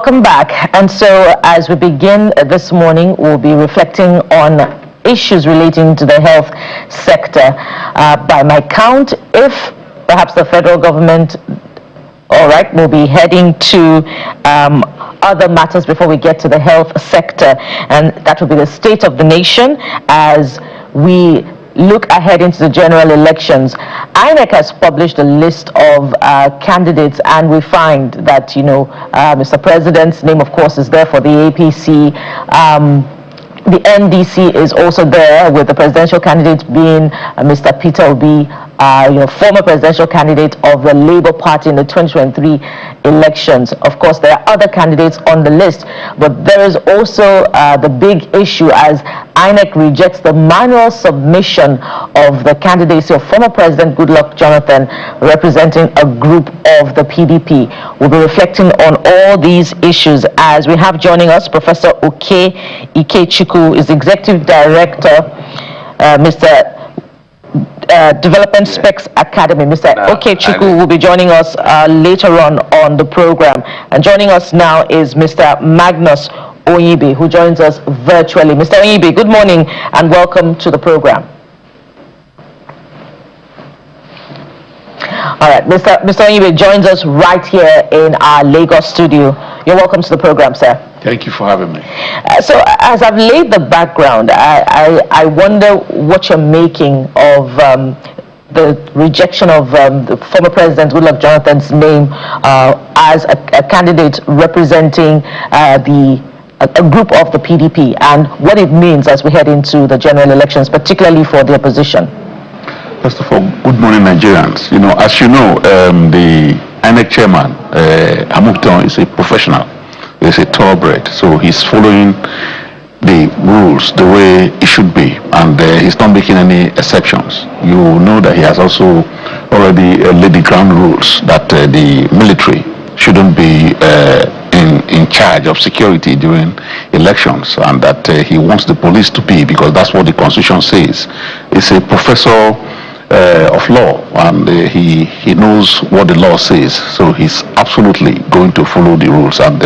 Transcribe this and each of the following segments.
Welcome back. And so as we begin this morning, we'll be reflecting on issues relating to the health sector. By my count, if perhaps the federal government, all right, we'll be heading to other matters before we get to the health sector, and that will be the state of the nation as we look ahead into the general elections. INEC has published a list of candidates, and we find that, Mr. President's name, of course, is there for the APC. The NDC is also there, with the presidential candidate being Mr. Peter Obi, former presidential candidate of the Labour Party in the 2023 elections. Of course, there are other candidates on the list, but there is also the big issue as INEC rejects the manual submission of the candidacy of former President Goodluck Jonathan, representing a group of the PDP. We'll be reflecting on all these issues as we have joining us Professor Oke Ikechukwu, is Executive Director, Mr. Development Specs Academy. Mr. Okechukwu will be joining us later on the program. And joining us now is Mr. Magnus Onyibe, who joins us virtually. Mr. Onyibe, good morning and welcome to the program. All right, Mr. Onyibe joins us right here in our Lagos studio. You're welcome to the program, sir. Thank you for having me. So as I've laid the background, I wonder what you're making of the rejection of the former President Goodluck Jonathan's name as a candidate representing a group of the PDP, and what it means as we head into the general elections, particularly for the opposition. First of all, good morning, Nigerians. As you know, the INEC chairman, Hamilton, is a professional. He's a thoroughbred, so he's following the rules the way it should be, and he's not making any exceptions. You know that he has also already laid the ground rules that the military shouldn't be in charge of security during elections, and that he wants the police to be, because that's what the Constitution says. He's a professor of law, and he knows what the law says, so he's absolutely going to follow the rules. And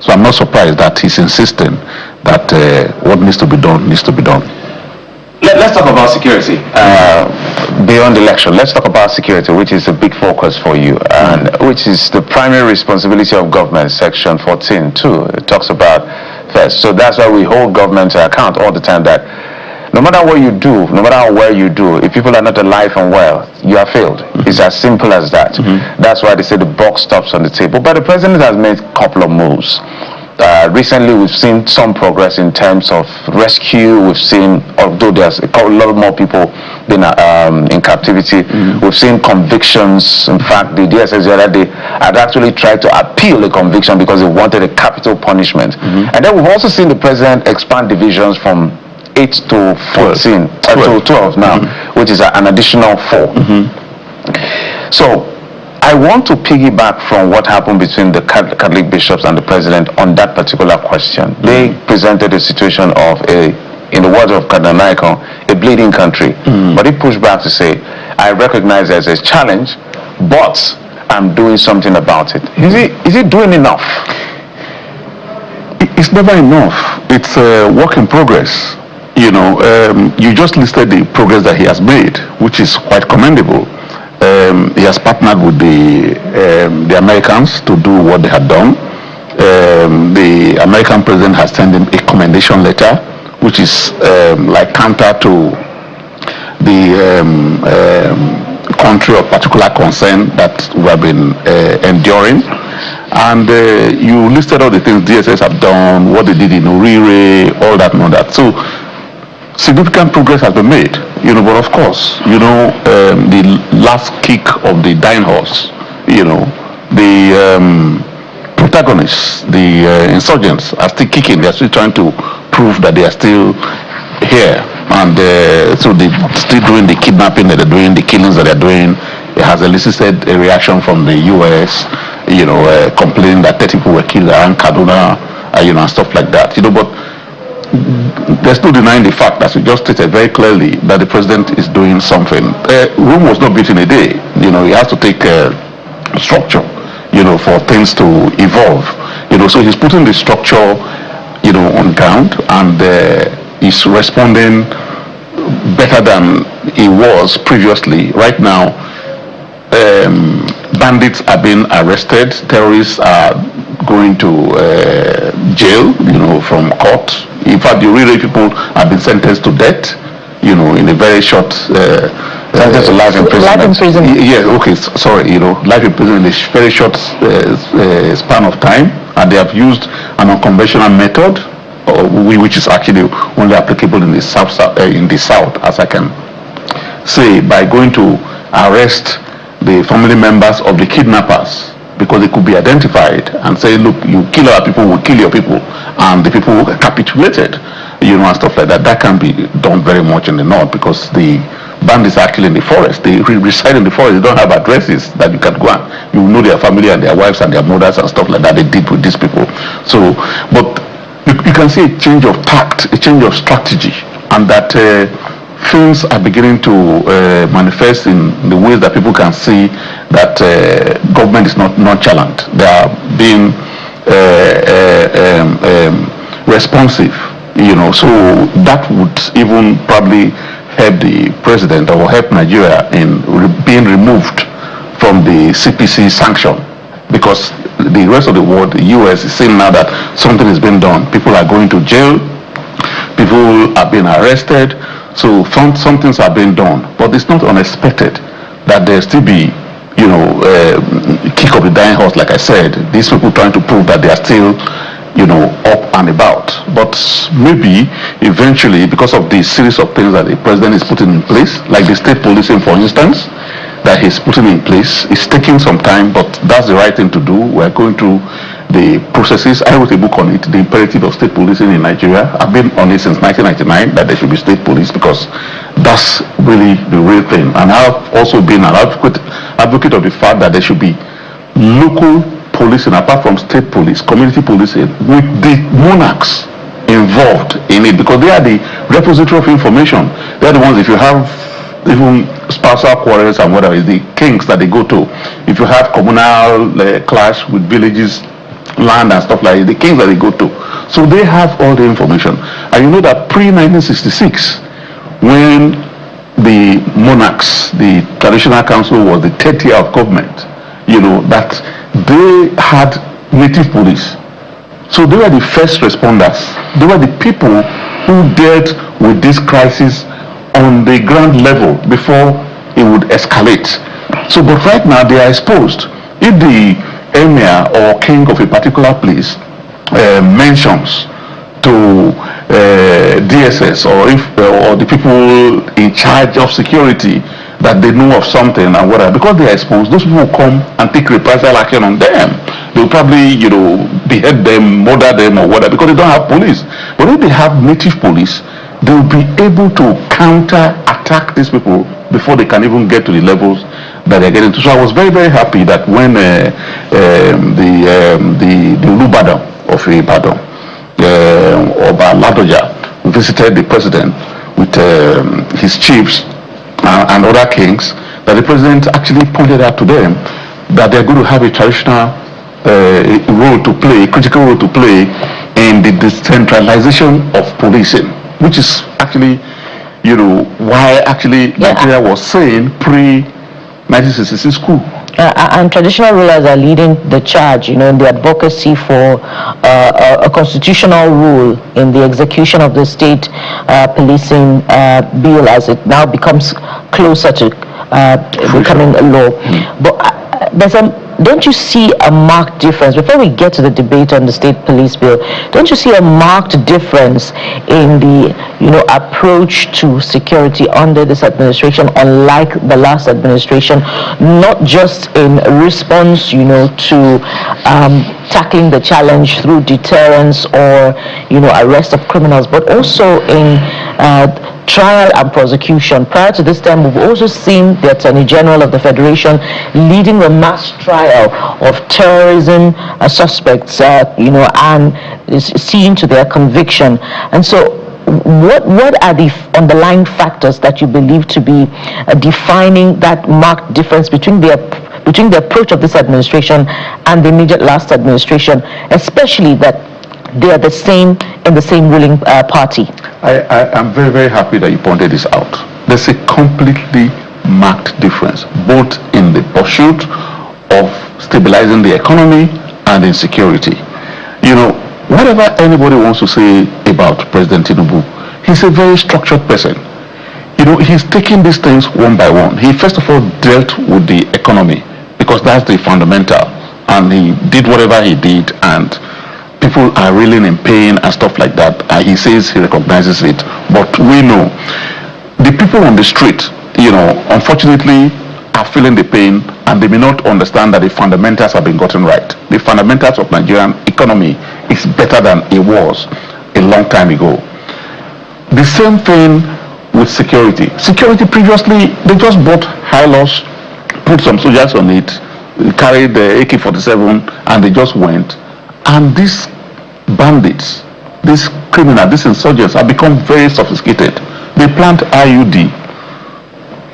so I'm not surprised that he's insisting that what needs to be done needs to be done. Let's talk about security beyond election. Let's talk about security, which is a big focus for you, and which is the primary responsibility of government. Section 14(2) it talks about first. So that's why we hold government to account all the time, that no matter what you do, no matter where you do, if people are not alive and well, you are failed. It's as simple as that. That's why they say the buck stops on the table. But the president has made a couple of moves. Recently, we've seen some progress in terms of rescue. We've seen, although there's a lot more people been in captivity, we've seen convictions. In fact, the DSS the other day had actually tried to appeal a conviction because they wanted a capital punishment. And then we've also seen the president expand divisions from 8 to 14, to 12 now, which is an additional 4. So I want to piggyback from what happened between the Catholic bishops and the president on that particular question. They presented a situation of in the words of Cardinal Michael, a bleeding country. But he pushed back to say, I recognize there's a challenge, but I'm doing something about it. Is he doing enough? It's never enough. It's a work in progress. You just listed the progress that he has made, which is quite commendable. He has partnered with the Americans to do what they had done. The American president has sent him a commendation letter, which is like counter to the country of particular concern that we have been enduring. And you listed all the things DSS have done, what they did in Urire, all that and all that. So significant progress has been made, but of course, the last kick of the dying horse, the protagonists, the insurgents are still kicking. They are still trying to prove that they are still here, and so they're still doing the kidnapping that they're doing, the killings that they're doing. It has elicited a reaction from the US, complaining that 30 people were killed around Kaduna, and stuff like that, but there's no denying the fact, as you just stated very clearly, that the president is doing something. Rome was not built in a day. He has to take structure, for things to evolve. So he's putting the structure, on ground, and is responding better than he was previously. Right now, bandits are being arrested, terrorists are going to jail, from court. In fact, the really people have been sentenced to death, in a very short Sentenced to life imprisonment. Life imprisonment. yeah, okay, sorry, life imprisonment in a very short span of time, and they have used an unconventional method, which is actually only applicable in the south, as I can say, by going to arrest the family members of the kidnappers, because they could be identified and say, look, you kill our people, we'll kill your people, and the people capitulated, and stuff like that. That can be done very much in the north, because the bandits are actually in the forest. They reside in the forest. They don't have addresses that you can go and you know their family and their wives and their mothers and stuff like that. They did with these people. So, but you can see a change of tact, a change of strategy, and that things are beginning to manifest in the ways that people can see that government is not nonchalant. They are being responsive, so that would even probably help the president or help Nigeria in being removed from the CPC sanction, because the rest of the world, the US, is seeing now that something is being done. People are going to jail, people are being arrested, so some things are being done. But it's not unexpected that there still be, kick up the dying horse, like I said, these people trying to prove that they are still, up and about. But maybe eventually, because of the series of things that the president is putting in place, like the state policing, for instance, that he's putting in place, it's taking some time, but that's the right thing to do. We're going through the processes. I wrote a book on it, The Imperative of State Policing in Nigeria. I've been on it since 1999, that there should be state police, because that's really the real thing. And I've also been an advocate of the fact that there should be local policing apart from state police, community policing, with the monarchs involved in it, because they are the repository of information. They are the ones, if you have even spousal quarrels and whatever, is the kings that they go to. If you have communal clash with villages, land and stuff like that, the kings that they go to. So they have all the information. And you know that pre-1966, when the monarchs, the traditional council was the third tier of government, that they had native police. So they were the first responders. They were the people who dealt with this crisis on the ground level before it would escalate. So, but right now they are exposed. If the emir or king of a particular place mentions to DSS or the people in charge of security that they know of something and whatever, because they are exposed, those people will come and take reprisal action on them. They'll probably, behead them, murder them or whatever, because they don't have police. But if they have native police, they'll be able to counter-attack these people before they can even get to the levels that they're getting to. So I was very, very happy that when the Olubadan of Ibadan, Oba Ladoja, visited the president with his chiefs and other kings, that the president actually pointed out to them that they're going to have a traditional role to play, critical role to play in the decentralization of policing, which is actually, why actually Nigeria was saying pre-1966 coup. And traditional rulers are leading the charge, in the advocacy for a constitutional rule in the execution of the state policing bill as it now becomes closer to becoming a law. But don't you see a marked difference, before we get to the debate on the state police bill, don't you see a marked difference in the approach to security under this administration, unlike the last administration, not just in response to tackling the challenge through deterrence or arrest of criminals, but also in trial and prosecution? Prior to this time, we've also seen the Attorney General of the Federation leading the mass trial of terrorism suspects, and seeing to their conviction. And so, what are the underlying factors that you believe to be defining that marked difference between the between the approach of this administration and the immediate last administration, especially that they are the same in the same ruling party? I am very, very happy that you pointed this out. There's a completely marked difference, both in the pursuit of stabilizing the economy and in security. You know, whatever anybody wants to say about President Tinubu, he's a very structured person. You know, he's taking these things one by one. He first of all dealt with the economy because that's the fundamental, and he did whatever he did, and people are reeling in pain and stuff like that. He says he recognizes it, but we know the people on the street, you know, unfortunately are feeling the pain, and they may not understand that the fundamentals have been gotten right. The fundamentals of Nigerian economy is better than it was a long time ago. The same thing with security. Security previously, they just bought high-loss, put some soldiers on it, carried the AK-47, and they just went. And these bandits, these criminals, these insurgents have become very sophisticated. They plant IUD.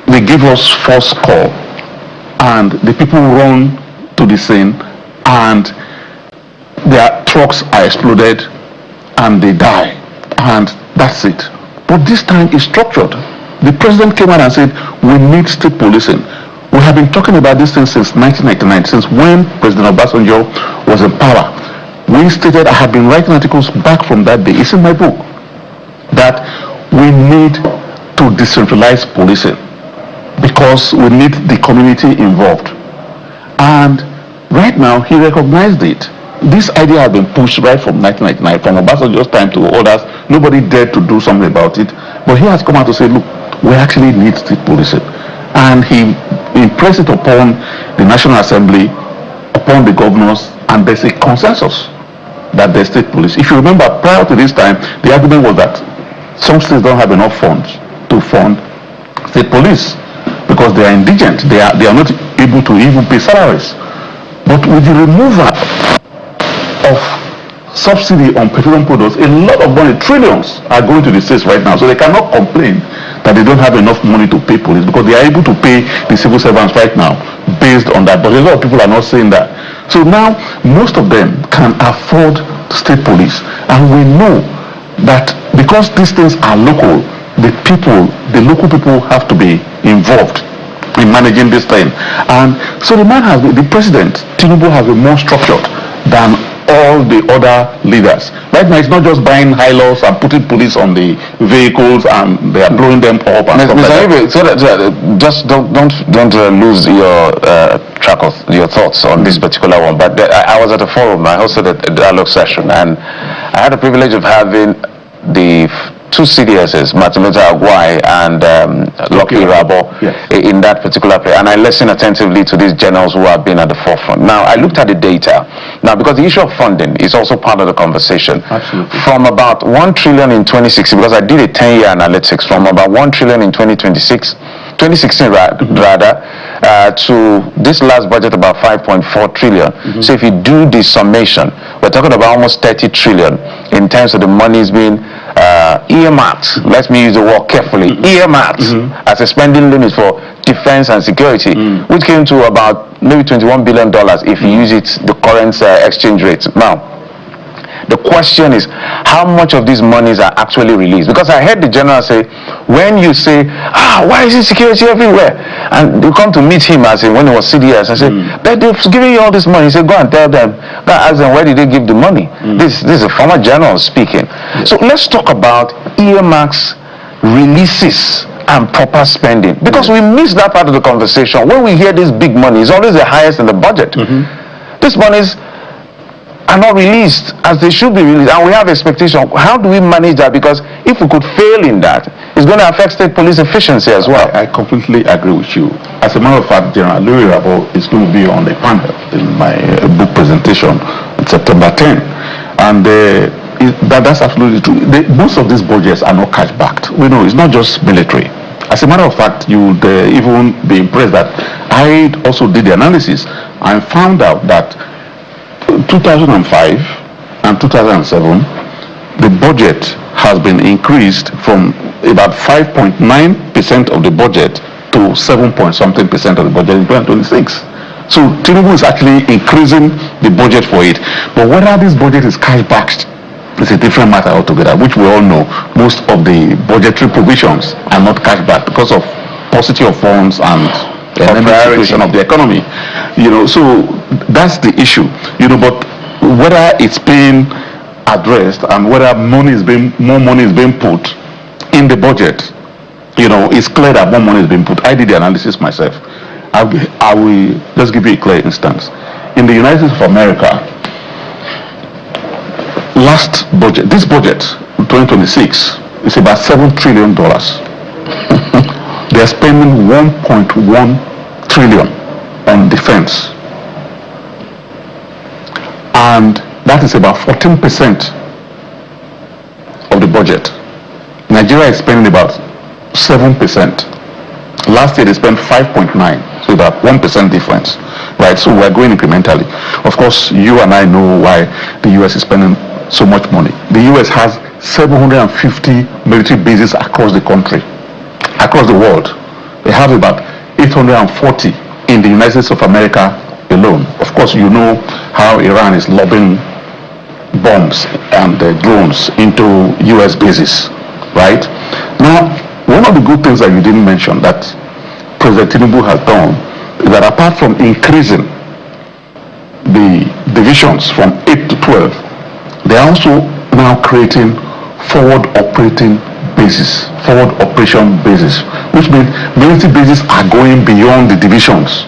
They give us false call, and the people run to the scene, and their trucks are exploded, and they die, and that's it. But this time it's structured. The president came out and said, we need state policing. We have been talking about this thing since 1999, since when President Obasanjo was in power. We stated, I have been writing articles back from that day, it's in my book, that we need to decentralize policing because we need the community involved. And right now, he recognized it. This idea has been pushed right from 1999, from Obasanjo's time to others. Nobody dared to do something about it. But he has come out to say, look, we actually need state policing. And he impressed it upon the National Assembly, upon the governors, and there's a consensus that there's state police. If you remember, prior to this time, the argument was that some states don't have enough funds to fund state police because they are indigent. They are not able to even pay salaries. But with the removal of subsidy on petroleum products, a lot of money, trillions, are going to the states right now. So they cannot complain that they don't have enough money to pay police because they are able to pay the civil servants right now based on that. But a lot of people are not saying that. So now most of them can afford state police, and we know that because these things are local, the local people have to be involved in managing this thing. And so the president, Tinubu, has been more structured than all the other leaders. Right now, it's not just buying high-lows and putting police on the vehicles and they are blowing them up. And just don't lose your track of your thoughts on this particular one. But I was at a forum. I hosted a dialogue session, and I had the privilege of having the two CDSs, Matimota Agwai and Lucky Rabo, yes, in that particular play. And I listened attentively to these generals who have been at the forefront. Now, I looked at the data. Now, because the issue of funding is also part of the conversation. Absolutely. From about 1 trillion in 2016, because I did a 10-year analytics, from about 1 trillion in 2016 rather, to this last budget about 5.4 trillion. Mm-hmm. So if you do the summation, we're talking about almost 30 trillion in terms of the monies being earmarked, let me use the word carefully, earmarked as a spending limit for defense and security, which came to about maybe $21 billion if you use it, the current exchange rate. Now, the question is, how much of these monies are actually released? Because I heard the general say, when you say, why is it security everywhere? And you come to meet him as in when he was CDS and say, but they're giving you all this money. He said, go and tell them, go and ask them, where did they give the money? This is a former general speaking. So let's talk about earmarks, releases, and proper spending. Because we miss that part of the conversation. When we hear this big money, it's always the highest in the budget. This monies are not released as they should be released, and we have expectation. How do we manage that? Because if we could fail in that, it's going to affect state police efficiency as well. I completely agree with you. As a matter of fact, General Louis Rabo is going to be on the panel in my book presentation on September 10, and that's absolutely true. Most of these budgets are not cash backed. We know it's not just military. As a matter of fact, you would even be impressed that I also did the analysis and found out that 2005 and 2007, the budget has been increased from about 5.9% of the budget to 7 point something percent of the budget in 2026. So Tinubu is actually increasing the budget for it. But whether this budget is cash backed is a different matter altogether, which we all know. Most of the budgetary provisions are not cash backed because of paucity of funds and the situation of the economy. So that's the issue. But whether it's being addressed and whether more money is being put in the budget, it's clear that more money is being put. I did the analysis myself. I will just give you a clear instance. In the United States of America, this budget, 2026, is about $7 trillion. They are spending 1.1 trillion on defense. And that is about 14% of the budget. Nigeria is spending about 7%. Last year they spent 5.9, so about 1% difference, right? So we're going incrementally. Of course, you and I know why the US is spending so much money. The US has 750 military bases across the country, across the world. They have about 840 in the United States of America alone. Of course, you know how Iran is lobbing bombs and drones into US bases, right? Now, one of the good things that you didn't mention that President Tinubu has done is that apart from increasing the divisions from 8 to 12, they are also now creating forward operation bases, which means military bases are going beyond the divisions.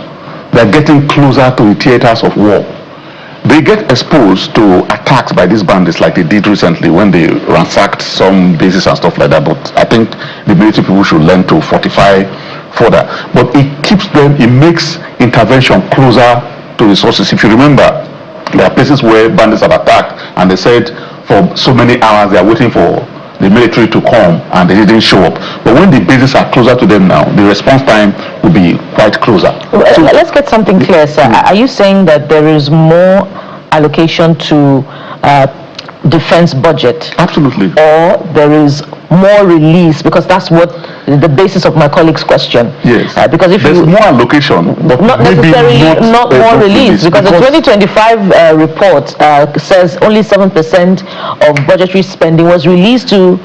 They're getting closer to the theaters of war. They get exposed to attacks by these bandits like they did recently when they ransacked some bases and stuff like that. But I think the military people should learn to fortify further. But it makes intervention closer to resources. If you remember, there are places where bandits have attacked and they said for so many hours they are waiting for the military to come and they didn't show up. But when the bases are closer to them now, the response time will be quite closer. So let's get something clear, sir. Are you saying that there is more allocation to defense budget? Absolutely. Or there is more release? Because that's what the basis of my colleague's question. Yes. Because if there's more allocation, but not necessarily not more release, because the 2025 report says only 7% of budgetary spending was released to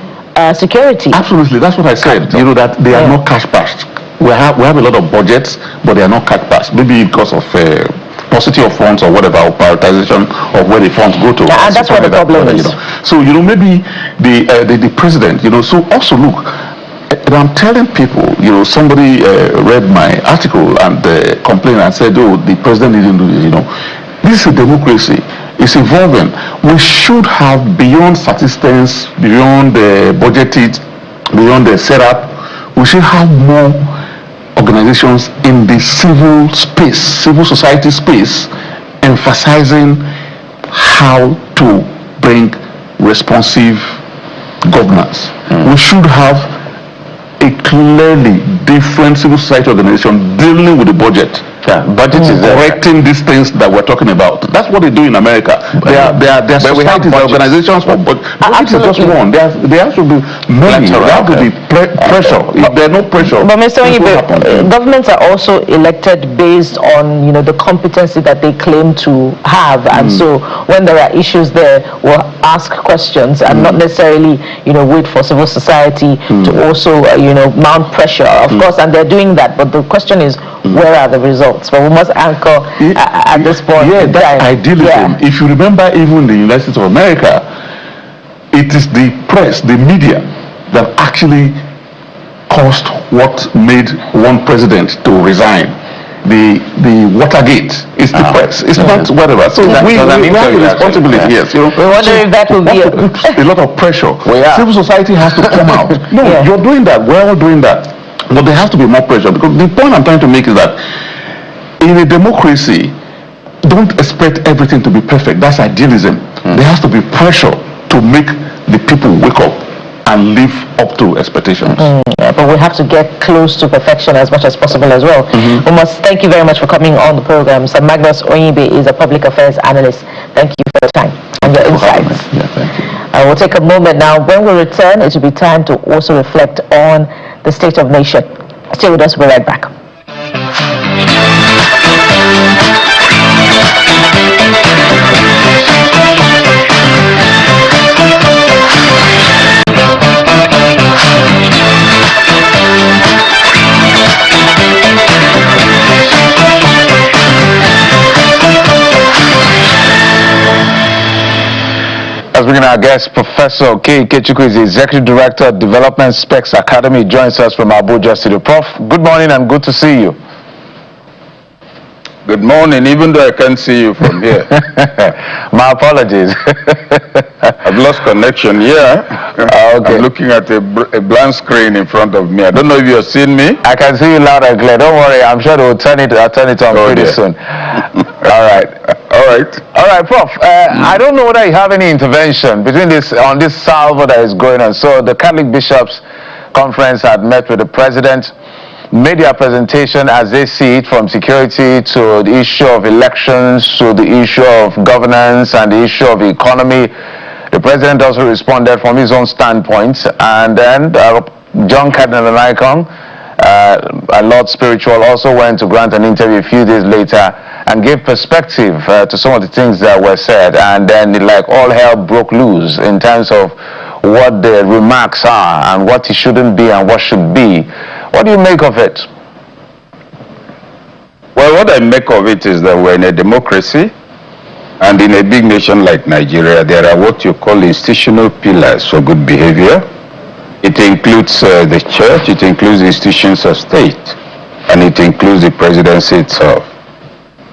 security. Absolutely, that's what I said. That they are not cash bashed. We have a lot of budgets, but they are not cash bashed. Maybe because of paucity of funds or whatever, or prioritization of where the funds go to. And that's what the problem is. So maybe the president, so also look, I'm telling people, somebody read my article and complained and said, oh, the president didn't do this, This is a democracy. It's evolving. We should have, beyond statistics, beyond the budgeted, beyond the setup, we should have more organizations in the civil society space, emphasizing how to bring responsive governance. We should have a clearly different civil society organization dealing with the budget. Budget is correcting these things that we're talking about. That's what they do in America. They are societies, organizations for budget is just one. There has to be many. There has to be pressure. If there's no pressure, but Mr. Onyibe, governments are also elected based on the competency that they claim to have, and so when there are issues there, we'll ask questions and not necessarily wait for civil society to also mount pressure. Of course, and they're doing that. But the question is, where are the results? But we must anchor at this point. Yeah, that's idealism. If you remember, even in the United States of America, it is the press, the media, that actually caused what made one president to resign. The Watergate is the press. It's not whatever. So we have a responsibility. Yes, we wonder if that will be a lot of pressure. Civil society has to come out. No, you're doing that. We're all doing that. But there has to be more pressure, because the point I'm trying to make is that in a democracy, don't expect everything to be perfect. That's idealism. There has to be pressure to make the people wake up and live up to expectations. But we have to get close to perfection as much as possible as well. We must thank you very much for coming on the program. Sir Magnus Onyibe is a public affairs analyst. Thank you for your time and your insights. Thank you. We'll take a moment now. When we return, it will be time to also reflect on the state of nation. Stay with us. We'll be right back. As we our guest, Professor K. Ikechukwu is the Executive Director of Development Specs Academy. He joins us from Abuja City. Prof, good morning and good to see you. Good morning, even though I can't see you from here. My apologies. I've lost connection here. Okay. I'm looking at a blank screen in front of me. I don't know if you're seeing me. I can see you loud and clear. Don't worry. I'm sure they'll turn it on pretty soon. All right. All right, Prof. I don't know whether you have any intervention between on this salvo that is going on. So the Catholic Bishops Conference had met with the President, made their presentation as they see it, from security to the issue of elections to the issue of governance and the issue of economy. The President also responded from his own standpoint, and then John Cardinal Anaikon, a Lord Spiritual, also went to grant an interview a few days later and gave perspective to some of the things that were said, and then like all hell broke loose in terms of what the remarks are and what it shouldn't be and what should be. What do you make of it? Well, what I make of it is that we're in a democracy, and in a big nation like Nigeria, there are what you call institutional pillars for good behavior. It includes the church, it includes the institutions of state, and it includes the presidency itself.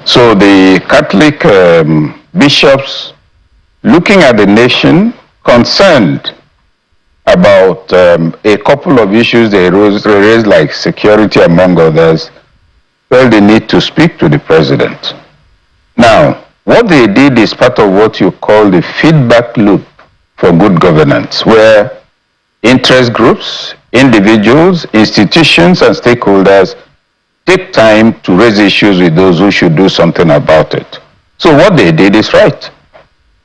So the Catholic bishops, looking at the nation, concerned about a couple of issues they raised, like security among others, felt the need to speak to the president. Now, what they did is part of what you call the feedback loop for good governance, where interest groups, individuals, institutions, and stakeholders take time to raise issues with those who should do something about it. So what they did is right.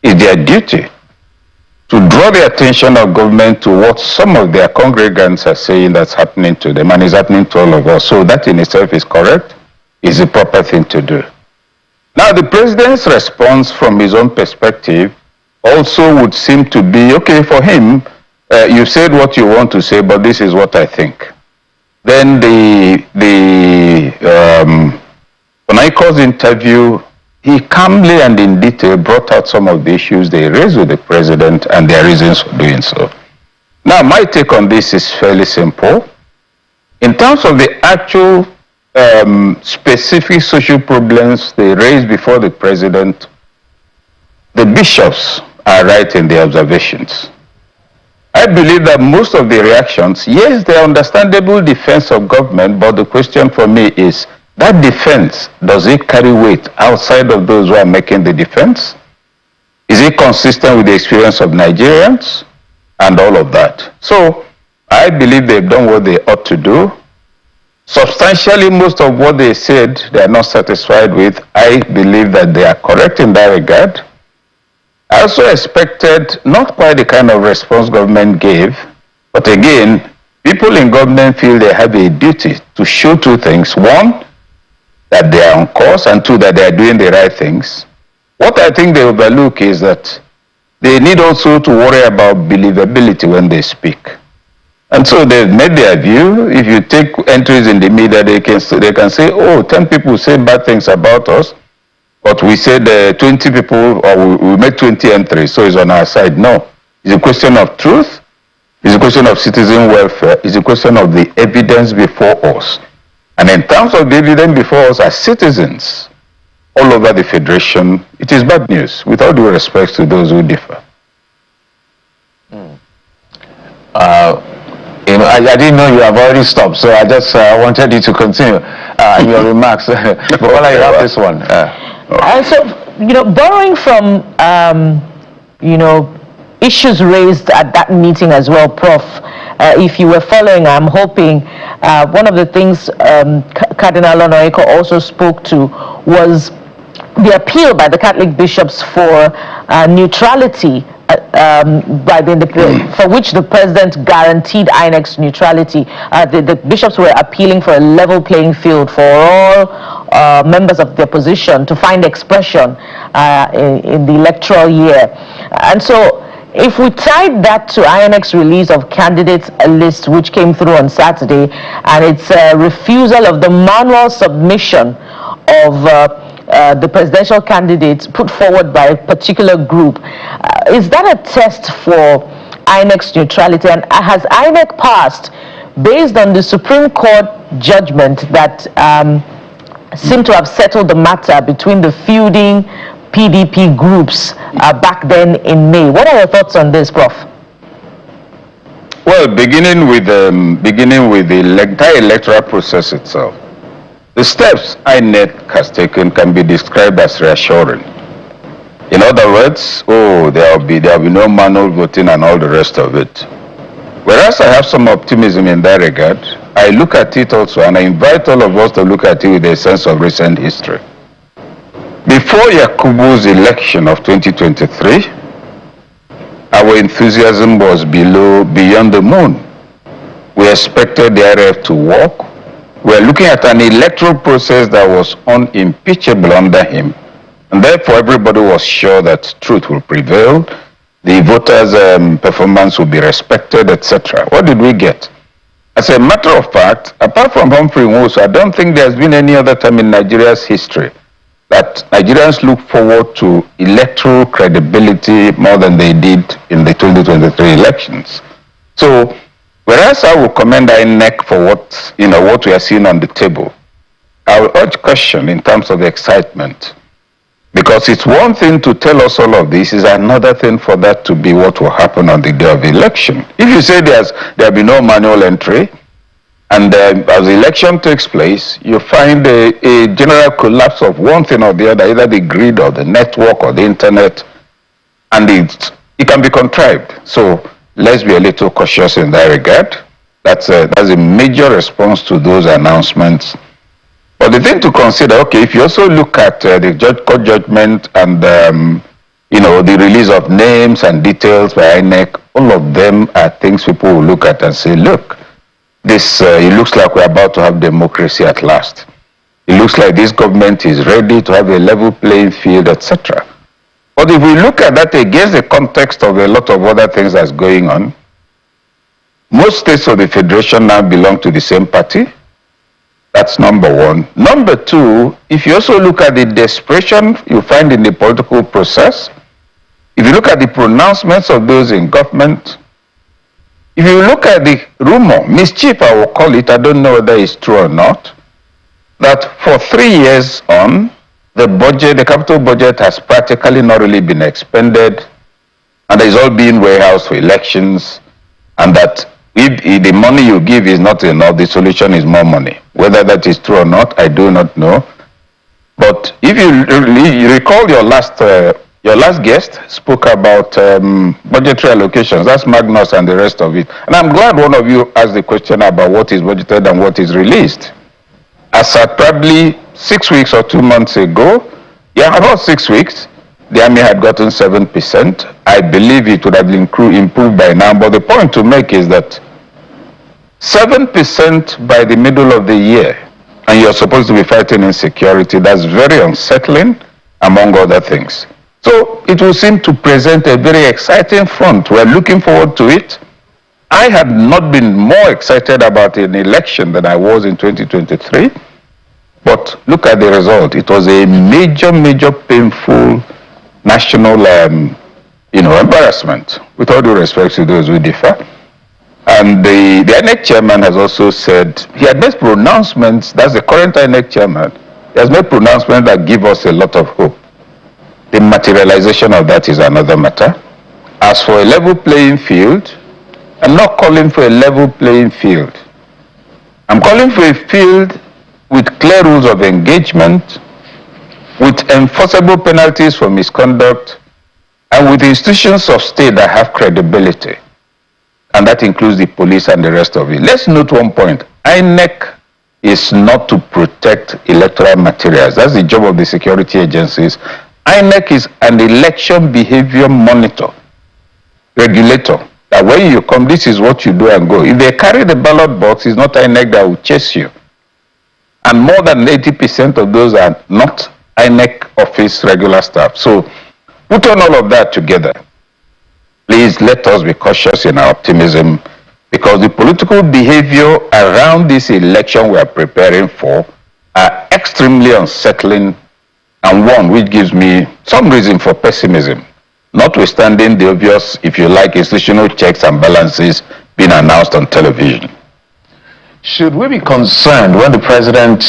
It's their duty to draw the attention of government to what some of their congregants are saying that's happening to them, and is happening to all of us. So that in itself is correct, is the proper thing to do. Now, the president's response from his own perspective also would seem to be, okay, for him, you said what you want to say, but this is what I think. Then when I caused interview, he calmly and in detail brought out some of the issues they raised with the president and their reasons for doing so. Now, my take on this is fairly simple. In terms of the actual specific social problems they raised before the president, the bishops are right in their observations. I believe that most of the reactions, yes, they are understandable defense of government, but the question for me is, that defense, does it carry weight outside of those who are making the defense? Is it consistent with the experience of Nigerians? And all of that. So, I believe they've done what they ought to do. Substantially, most of what they said, they are not satisfied with. I believe that they are correct in that regard. I also expected not quite the kind of response government gave, but again, people in government feel they have a duty to show two things. One, that they are on course, and two, that they are doing the right things. What I think they overlook is that they need also to worry about believability when they speak. And so they've made their view. If you take entries in the media, they can say, oh, 10 people say bad things about us, but we said 20 people, or we made 20 entries, so it's on our side. No. It's a question of truth. It's a question of citizen welfare. It's a question of the evidence before us. And in terms of the evidence before us as citizens all over the Federation, it is bad news, with all due respect to those who differ. I didn't know you have already stopped, so I just wanted you to continue your remarks. But while I have this one. So, borrowing from, issues raised at that meeting as well, Prof, if you were following, I'm hoping one of the things Cardinal Onoeko also spoke to was the appeal by the Catholic bishops for neutrality for which the president guaranteed INEC's neutrality. The bishops were appealing for a level playing field for all members of the opposition to find expression in the electoral year. And so, if we tied that to INEC's release of candidates list, which came through on Saturday, and its refusal of the manual submission of the presidential candidates put forward by a particular group. Is that a test for INEC's neutrality? And has INEC passed based on the Supreme Court judgment that seemed to have settled the matter between the feuding PDP groups back then in May? What are your thoughts on this, Prof? Well, beginning with the entire electoral process itself, the steps INEC has taken can be described as reassuring. In other words, there will be no manual voting and all the rest of it. Whereas I have some optimism in that regard, I look at it also, and I invite all of us to look at it with a sense of recent history. Before Yakubu's election of 2023, our enthusiasm was beyond the moon. We expected the RF to work. We were looking at an electoral process that was unimpeachable under him. And therefore, everybody was sure that truth will prevail, the voters' performance will be respected, etc. What did we get? As a matter of fact, apart from Humphrey Nwosu, I don't think there's been any other time in Nigeria's history that Nigerians look forward to electoral credibility more than they did in the 2023 elections. So, whereas I will commend INEC for what we are seeing on the table, I will urge caution in terms of excitement. Because it's one thing to tell us all of this, is another thing for that to be what will happen on the day of election. If you say there'll be no manual entry, and as the election takes place, you find a general collapse of one thing or the other, either the grid or the network or the internet, and it can be contrived. So let's be a little cautious in that regard. That's a major response to those announcements. But the thing to consider, okay, if you also look at the court judgment and the release of names and details by INEC, all of them are things people will look at and say, look, this it looks like we're about to have democracy at last. It looks like this government is ready to have a level playing field, etc. But if we look at that against the context of a lot of other things that's going on, most states of the Federation now belong to the same party. That's number one. Number two, if you also look at the desperation you find in the political process, if you look at the pronouncements of those in government, if you look at the rumor, mischief I will call it, I don't know whether it's true or not, that for 3 years on, the capital budget has practically not really been expended, and it's all being warehoused for elections, and that if the money you give is not enough, the solution is more money. Whether that is true or not, I do not know. But if you recall your last guest spoke about budgetary allocations. That's Magnus and the rest of it. And I'm glad one of you asked the question about what is budgeted and what is released. As at probably 6 weeks or 2 months ago, about 6 weeks, the army had gotten 7%. I believe it would have been improved by now. But the point to make is that 7% by the middle of the year, and you're supposed to be fighting insecurity, that's very unsettling, among other things. So it will seem to present a very exciting front. We're looking forward to it. I had not been more excited about an election than I was in 2023. But look at the result. It was a major, major painful national embarrassment, with all due respect to those who differ. And the INEC chairman has also said, he had made pronouncements, that's the current INEC chairman, he has made pronouncements that give us a lot of hope. The materialization of that is another matter. As for a level playing field, I'm not calling for a level playing field. I'm calling for a field with clear rules of engagement, with enforceable penalties for misconduct, and with institutions of state that have credibility. And that includes the police and the rest of it. Let's note one point. INEC is not to protect electoral materials. That's the job of the security agencies. INEC is an election behavior monitor, regulator. That when you come, this is what you do and go. If they carry the ballot box, it's not INEC that will chase you. And more than 80% of those are not INEC office regular staff. So put on all of that together. Please let us be cautious in our optimism, because the political behavior around this election we are preparing for are extremely unsettling and one which gives me some reason for pessimism, notwithstanding the obvious, if you like, institutional checks and balances being announced on television. Should we be concerned when the president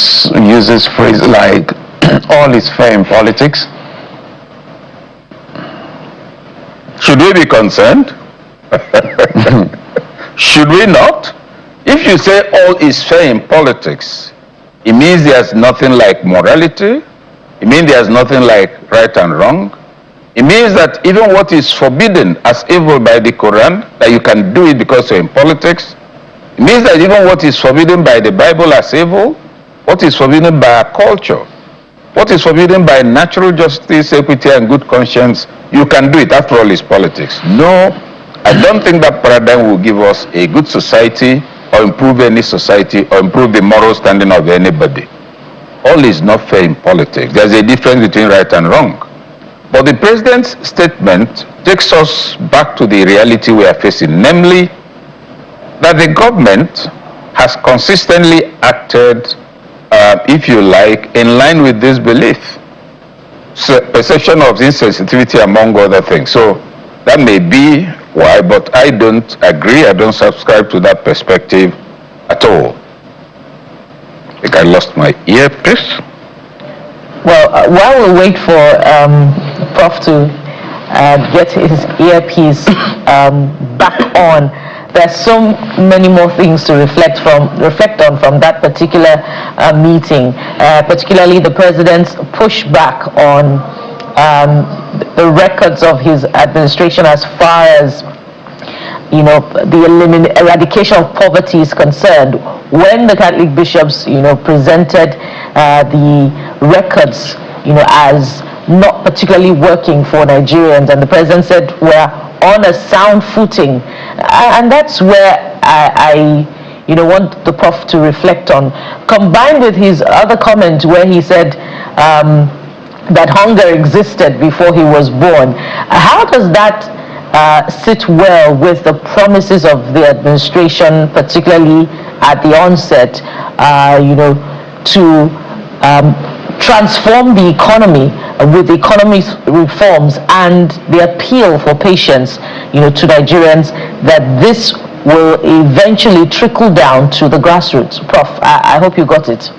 uses phrases like all is fair in politics? Should we be concerned? Should we not? If you say all is fair in politics, it means there's nothing like morality. It means there's nothing like right and wrong. It means that even what is forbidden as evil by the Quran, that you can do it because you're in politics. It means that even what is forbidden by the Bible as evil, what is forbidden by our culture, what is forbidden by natural justice, equity, and good conscience, you can do it. After all, it's politics. No, I don't think that paradigm will give us a good society or improve any society or improve the moral standing of anybody. All is not fair in politics. There's a difference between right and wrong. But the president's statement takes us back to the reality we are facing, namely that the government has consistently acted, if you like, in line with this belief. So, perception of insensitivity among other things. So that may be why, but I don't agree, I don't subscribe to that perspective at all. I think I lost my earpiece. Well, while we wait for Prof to get his earpiece back on, there's so many more things to reflect on from that particular meeting, particularly the president's pushback on the records of his administration as far as the eradication of poverty is concerned. When the Catholic bishops presented the records as not particularly working for Nigerians, and the president said we're on a sound footing, and that's where I want the Prof to reflect on, combined with his other comment where he said that hunger existed before he was born. How does that sit well with the promises of the administration, particularly at the onset, to transform the economy with economic reforms and the appeal for patience, to Nigerians, that this will eventually trickle down to the grassroots? Prof, I hope you got it.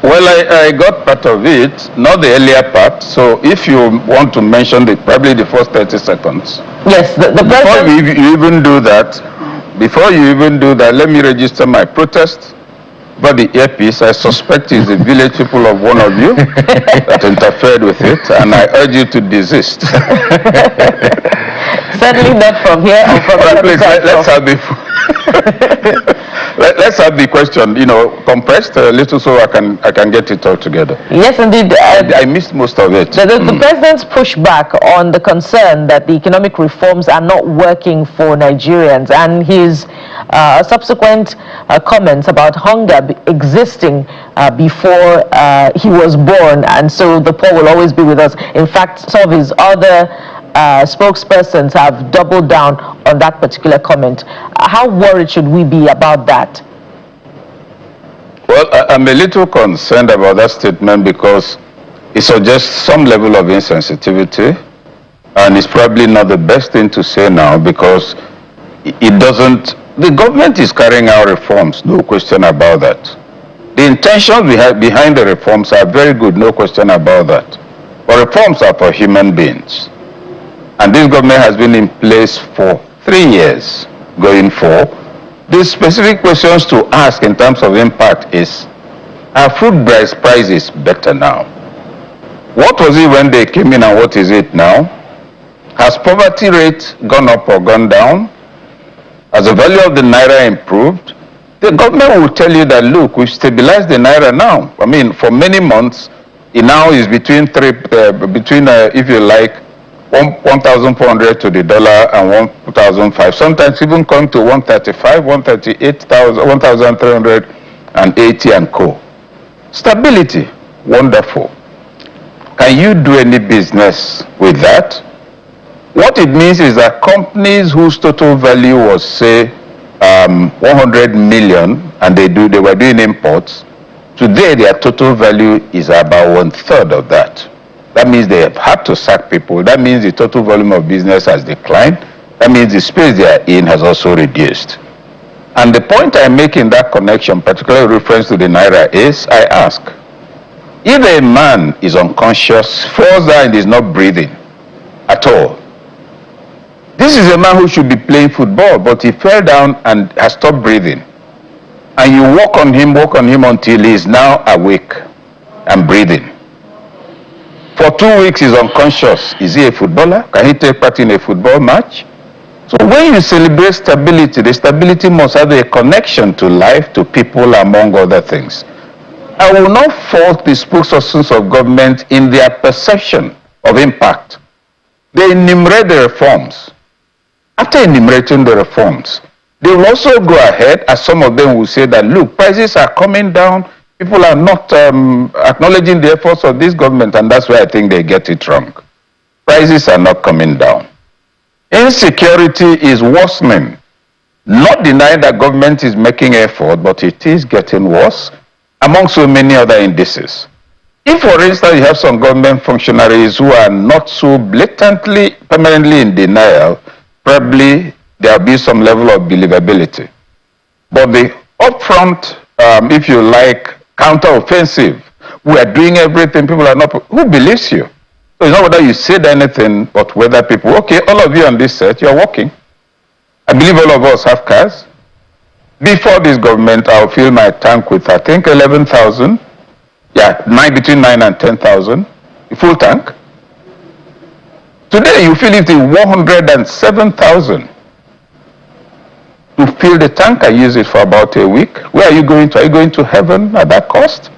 Well, I got part of it, not the earlier part. So if you want to mention probably the first 30 seconds. Yes, the president... Before you even do that, let me register my protest about the earpiece. I suspect it's the village people of one of you that interfered with it, and I urge you to desist. Certainly not from here or from the please, let's have the question, compressed a little so I can get it all together. Yes, indeed. I missed most of it. The president's pushback on the concern that the economic reforms are not working for Nigerians, and his subsequent comments about hunger existing before he was born, and so the poor will always be with us. In fact, some of his other spokespersons have doubled down on that particular comment. How worried should we be about that? Well, I'm a little concerned about that statement because it suggests some level of insensitivity, and it's probably not the best thing to say now because it doesn't. The government is carrying out reforms, no question about that. The intentions behind the reforms are very good, no question about that. But reforms are for human beings. And this government has been in place for 3 years going forward. The specific questions to ask in terms of impact is, are food prices better now? What was it when they came in and what is it now? Has poverty rate gone up or gone down? Has the value of the naira improved? The government will tell you that, look, we've stabilized the naira now. I mean, for many months, it now is between if you like, 1,400 to the dollar and 1,005. Sometimes even come to 135, 138,000, 1,380 and co. Stability, wonderful. Can you do any business with that? What it means is that companies whose total value was, say, 100 million, and they were doing imports, Today, their total value is about 1/3 of that. That means they have had to sack people. That means the total volume of business has declined. That means the space they are in has also reduced. And the point I make in that connection, particularly with reference to the Naira, is I ask, if a man is unconscious, falls down and is not breathing at all, this is a man who should be playing football, but he fell down and has stopped breathing. And you work on him until he is now awake and breathing. For 2 weeks he's unconscious. Is he a footballer? Can he take part in a football match? So when you celebrate stability, the stability must have a connection to life, to people, among other things. I will not fault the spokespersons of government in their perception of impact. They enumerate the reforms. After enumerating the reforms, they will also go ahead, as some of them will say that, look, prices are coming down, people are not acknowledging the efforts of this government, and that's why I think they get it wrong. Prices are not coming down. Insecurity is worsening. Not denying that government is making effort, but it is getting worse, among so many other indices. If, for instance, you have some government functionaries who are not so blatantly, permanently in denial, probably there will be some level of believability. But the upfront, if you like, counter-offensive, we are doing everything, people are not, who believes you? So it's not whether you said anything, but whether people, okay, all of you on this set, you're working. I believe all of us have cars. Before this government, I'll fill my tank with, I think, 11,000. Yeah, between 9 and 10,000, full tank. Today, you fill it in 107,000. To fill the tank, I use it for about a week. Where are you going to? Are you going to heaven at that cost?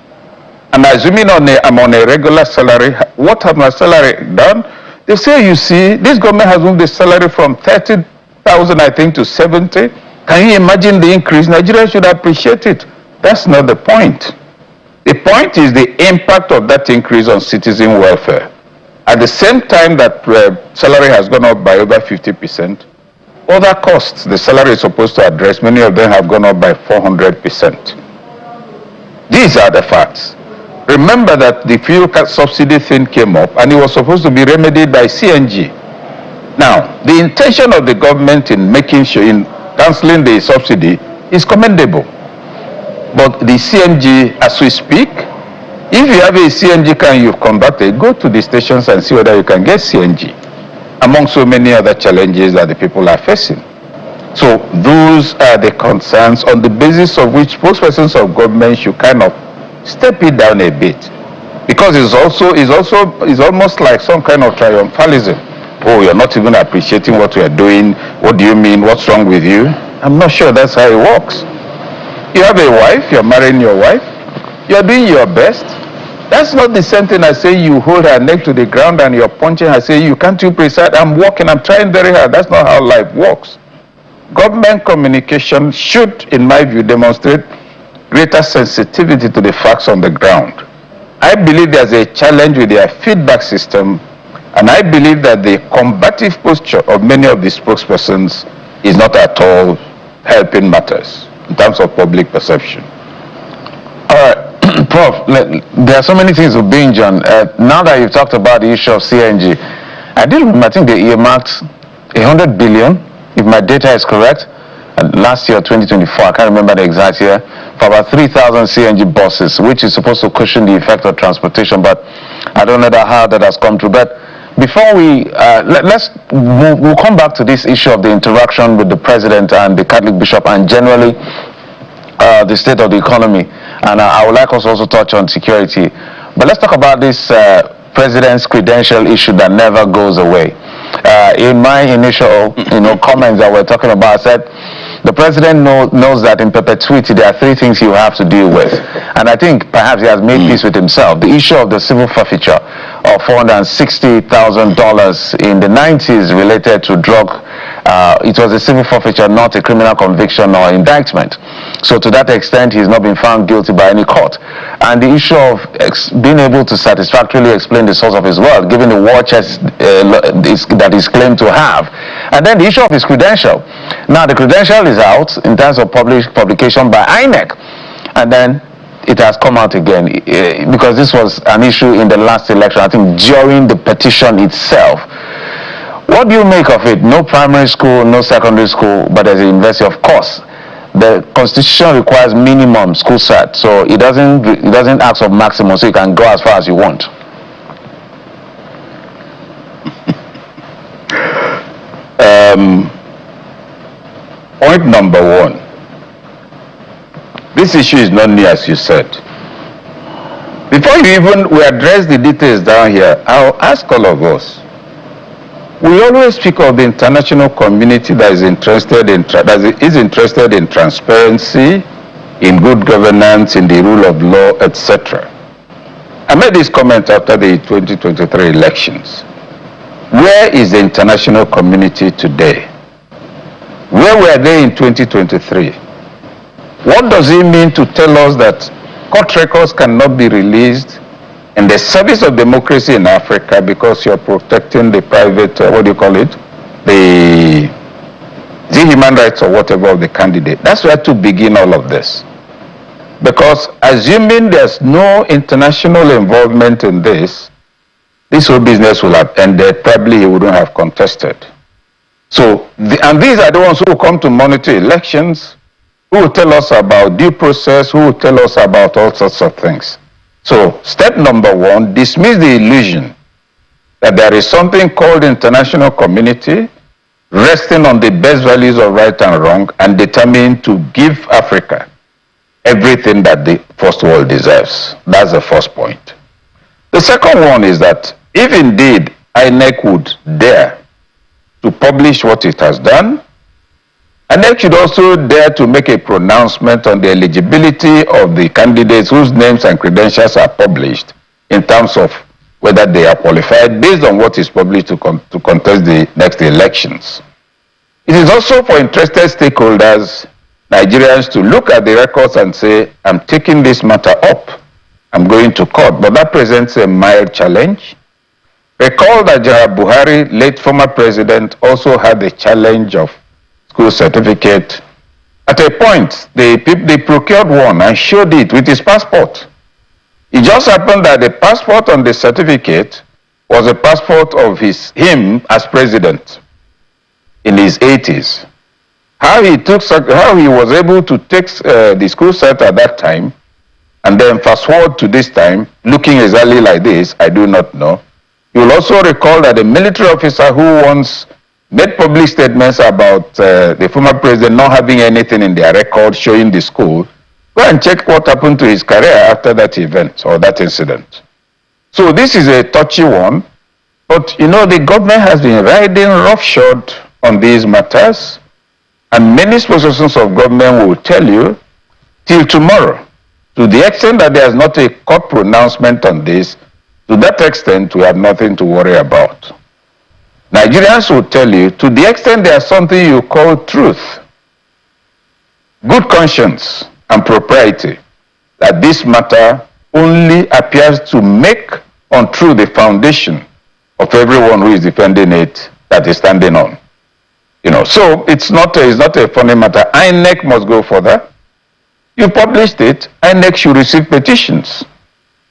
And assuming I'm on a regular salary, what has my salary done? They say, you see, this government has moved the salary from 30,000, I think, to 70. Can you imagine the increase? Nigeria should appreciate it. That's not the point. The point is the impact of that increase on citizen welfare. At the same time that salary has gone up by over 50%, other costs the salary is supposed to address, many of them have gone up by 400%. These are the facts. Remember that the fuel subsidy thing came up and it was supposed to be remedied by CNG. Now, the intention of the government in making sure, in cancelling the subsidy is commendable. But the CNG, as we speak, if you have a CNG car and you've converted, go to the stations and see whether you can get CNG, among so many other challenges that the people are facing. So those are the concerns on the basis of which spokespersons of government should kind of step it down a bit. Because it's almost like some kind of triumphalism. Oh, you're not even appreciating what we are doing. What do you mean? What's wrong with you? I'm not sure that's how it works. You have a wife, you're marrying your wife, you're doing your best. That's not the same thing as saying you hold her neck to the ground and you're punching her, saying, you can't you preside, I'm working, I'm trying very hard. That's not how life works. Government communication should, in my view, demonstrate greater sensitivity to the facts on the ground. I believe there's a challenge with their feedback system, and I believe that the combative posture of many of the spokespersons is not at all helping matters in terms of public perception. All right, Prof, there are so many things to binge on. Now that you've talked about the issue of CNG, I think they earmarked 100 billion, if my data is correct, last year, 2024, I can't remember the exact year, for about 3,000 CNG buses, which is supposed to cushion the effect of transportation, but I don't know how that has come through. But before we, we'll come back to this issue of the interaction with the president and the Catholic bishop and generally the state of the economy. And I would like us also touch on security. But let's talk about this president's credential issue that never goes away. In my initial comments that we're talking about, I said the president knows that in perpetuity there are three things he will have to deal with. And I think perhaps he has made peace with himself. The issue of the civil forfeiture of $460,000 in the 90s related to drug. It was a civil forfeiture, not a criminal conviction or indictment. So to that extent, he's not been found guilty by any court. And the issue of being able to satisfactorily explain the source of his wealth, given the war chest that he's claimed to have. And then the issue of his credential. Now, the credential is out in terms of publication by INEC. And then it has come out again because this was an issue in the last election, I think during the petition itself. What do you make of it? No primary school, no secondary school, but as a university, of course. The constitution requires minimum school cert, so it doesn't ask for maximum, so you can go as far as you want. Point number one. This issue is not new, as you said. Before we address the details down here, I'll ask all of us. We always speak of the international community that is interested in transparency, in good governance, in the rule of law, etc. I made this comment after the 2023 elections. Where is the international community today? Where were they in 2023? What does it mean to tell us that court records cannot be released in the service of democracy in Africa because you're protecting the private, the human rights or whatever of the candidate? That's where to begin all of this. Because assuming there's no international involvement in this whole business will have ended. Probably he wouldn't have contested. So, and these are the ones who come to monitor elections, who will tell us about due process, who will tell us about all sorts of things. So, step number one, dismiss the illusion that there is something called international community resting on the best values of right and wrong and determined to give Africa everything that the first world deserves. That's the first point. The second one is that if indeed INEC would dare to publish what it has done, INEC should also dare to make a pronouncement on the eligibility of the candidates whose names and credentials are published in terms of whether they are qualified based on what is published to contest the next elections. It is also for interested stakeholders, Nigerians, to look at the records and say, I'm taking this matter up, I'm going to court, but that presents a mild challenge. Recall that General Buhari, late former president, also had the challenge of school certificate. At a point, they procured one and showed it with his passport. It just happened that the passport on the certificate was a passport of him as president in his 80s. How he was able to take the school cert at that time and then fast forward to this time, looking exactly like this, I do not know. You will also recall that the military officer who once made public statements about the former president not having anything in their record showing the school, go and check what happened to his career after that event or that incident. So this is a touchy one, but you know the government has been riding roughshod on these matters, and many spokespersons of government will tell you till tomorrow, to the extent that there is not a court pronouncement on this, to that extent we have nothing to worry about. Nigerians will tell you, to the extent there's something you call truth, good conscience and propriety, that this matter only appears to make untrue the foundation of everyone who is defending it that is standing on. You know, so it's not a funny matter. INEC must go further. You published it, INEC should receive petitions.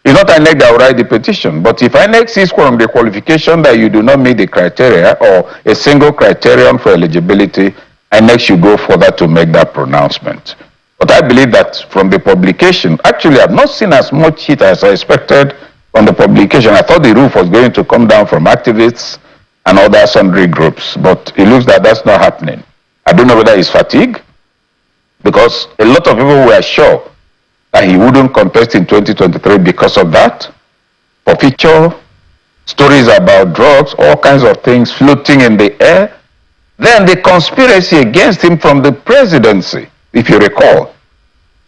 It's not INEC that will write the petition, but if INEC sees from the qualification that you do not meet the criteria or a single criterion for eligibility, INEC should go further to make that pronouncement. But I believe that from the publication, actually I've not seen as much heat as I expected from the publication. I thought the roof was going to come down from activists and other sundry groups, but it looks that that's not happening. I don't know whether it's fatigue, because a lot of people were sure that he wouldn't contest in 2023 because of that. Forfeiture, stories about drugs, all kinds of things floating in the air. Then the conspiracy against him from the presidency, if you recall.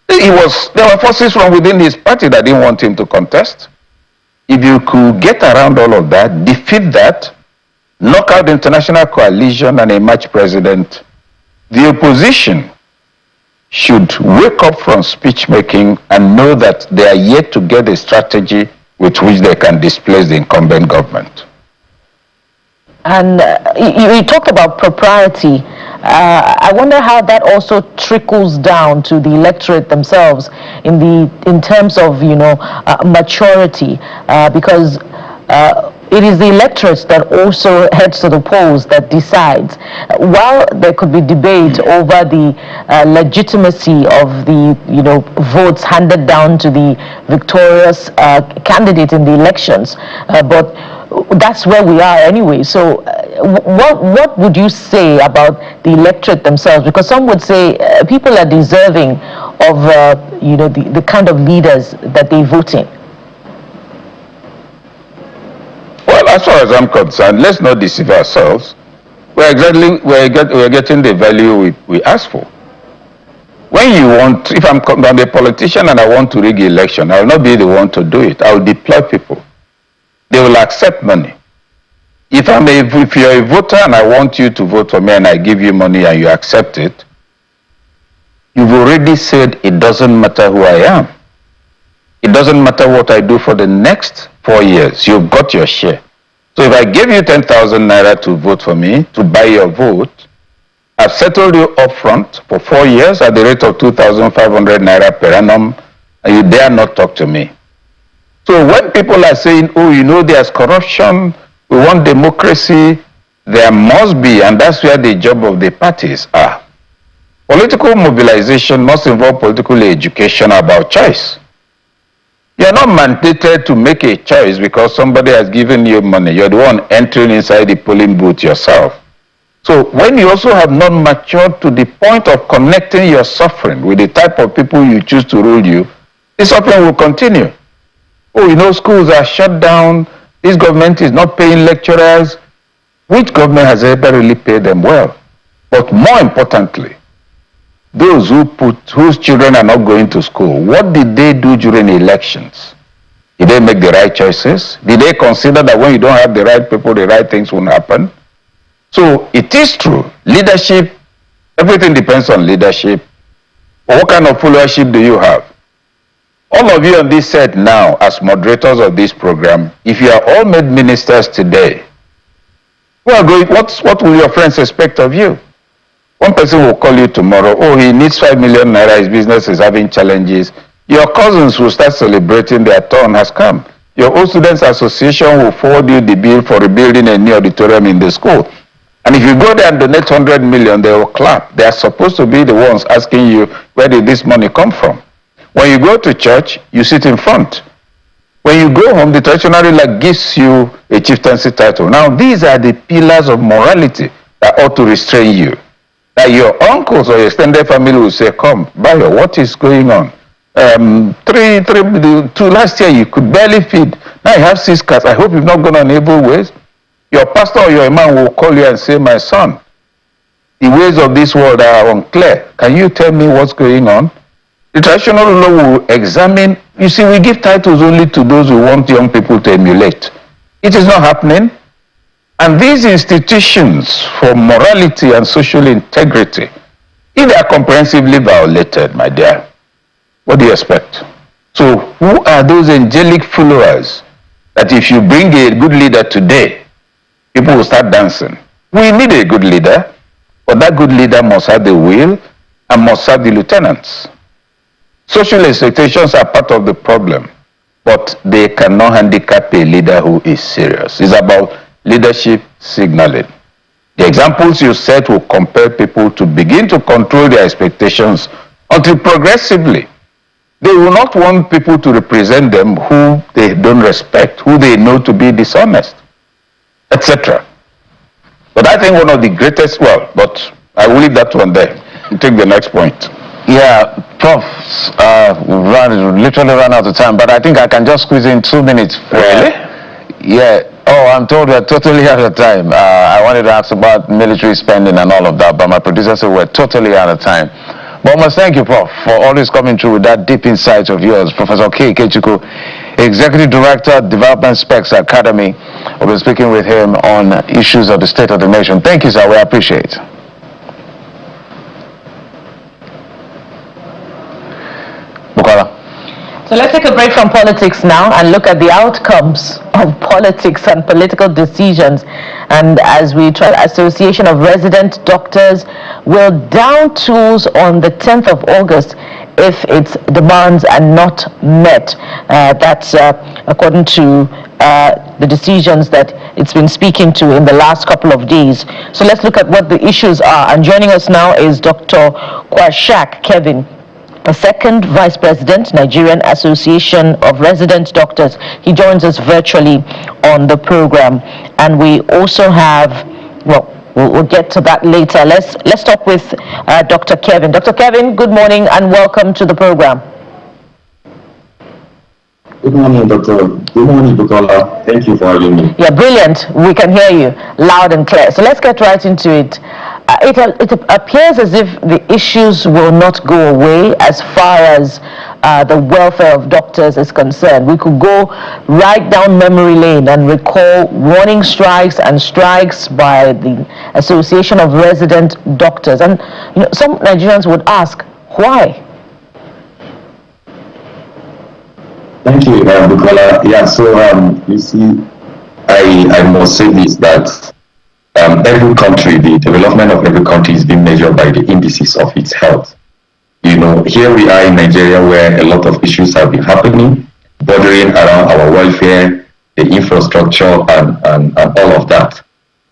There were forces from within his party that didn't want him to contest. If you could get around all of that, defeat that, knock out the international coalition and emerge president, the opposition should wake up from speech making and know that they are yet to get a strategy with which they can displace the incumbent government. And you talked about propriety I wonder how that also trickles down to the electorate themselves in terms of maturity, because it is the electorate that also heads to the polls that decides. While there could be debate over the legitimacy of the votes handed down to the victorious candidate in the elections, but that's where we are anyway. So what would you say about the electorate themselves? Because some would say people are deserving of the kind of leaders that they vote in. Well, as far as I'm concerned, let's not deceive ourselves. We're getting the value we ask for. When you want, if I'm a politician and I want to rig election, I will not be the one to do it. I will deploy people. They will accept money. If you're a voter and I want you to vote for me and I give you money and you accept it, you've already said it doesn't matter who I am. It doesn't matter what I do for the next 4 years. You've got your share. So if I give you 10,000 naira to vote for me, to buy your vote, I've settled you upfront for 4 years at the rate of 2,500 naira per annum, and you dare not talk to me. So when people are saying, oh, there's corruption, we want democracy, there must be, and that's where the job of the parties are. Political mobilization must involve political education about choice. You're not mandated to make a choice because somebody has given you money. You're the one entering inside the polling booth yourself. So when you also have not matured to the point of connecting your suffering with the type of people you choose to rule you, the suffering will continue. Oh, schools are shut down. This government is not paying lecturers. Which government has ever really paid them well? But more importantly, those whose children are not going to school, what did they do during elections? Did they make the right choices? Did they consider that when you don't have the right people, the right things won't happen? So it is true. Leadership, everything depends on leadership. But what kind of followership do you have? All of you on this set now, as moderators of this program, if you are all made ministers today, what will your friends expect of you? One person will call you tomorrow, oh, he needs 5 million naira, his business is having challenges. Your cousins will start celebrating their turn has come. Your old students association will forward you the bill for rebuilding a new auditorium in the school. And if you go there and donate 100 million, they will clap. They are supposed to be the ones asking you, where did this money come from? When you go to church, you sit in front. When you go home, the traditional ruler gives you a chieftaincy title. Now, these are the pillars of morality that ought to restrain you. That your uncles or your extended family will say, come, Bayo, what is going on? Last year you could barely feed. Now you have 6 cats. I hope you've not gone on evil ways. Your pastor or your imam will call you and say, my son, the ways of this world are unclear. Can you tell me what's going on? The traditional ruler will examine. You see, we give titles only to those who want young people to emulate. It is not happening. And these institutions for morality and social integrity, if they are comprehensively violated, my dear, what do you expect? So who are those angelic followers that if you bring a good leader today, people will start dancing? We need a good leader, but that good leader must have the will and must have the lieutenants. Social expectations are part of the problem, but they cannot handicap a leader who is serious. It's about leadership signaling. The examples you set will compel people to begin to control their expectations until progressively they will not want people to represent them who they don't respect, who they know to be dishonest, etc. But I think one of the greatest, but I will leave that one there and take the next point. Yeah, Prof, literally ran out of time, but I think I can just squeeze in 2 minutes. Really? Yeah. Oh, I'm told we're totally out of time. I wanted to ask about military spending and all of that, but my producer said we're totally out of time. But I must thank you, Prof, for always coming through with that deep insight of yours. Professor K. Ikechukwu, Executive Director, Development Specs Academy. We'll be speaking with him on issues of the state of the nation. Thank you, sir. We appreciate it. Bukola. So let's take a break from politics now and look at the outcomes of politics and political decisions. And as we try, Association of Resident Doctors will down tools on the 10th of August if its demands are not met. That's according to the decisions that it's been speaking to in the last couple of days. So let's look at what the issues are. And joining us now is Dr. Kwashak Kevin, the second Vice President, Nigerian Association of Resident Doctors. He joins us virtually on the program. And we also have, well, we'll get to that later. Let's talk with Dr. Kevin. Dr. Kevin, good morning and welcome to the program. Good morning, Doctor. Good morning, Bukola. Thank you for having me. Yeah, brilliant. We can hear you loud and clear. So let's get right into it. It appears as if the issues will not go away as far as the welfare of doctors is concerned. We could go right down memory lane and recall warning strikes and strikes by the Association of Resident Doctors. And some Nigerians would ask, why? Thank you, Bukola. Yeah, so you see, I must say this, that every country, the development of every country is being measured by the indices of its health. Here we are in Nigeria where a lot of issues have been happening, bordering around our welfare, the infrastructure, and all of that.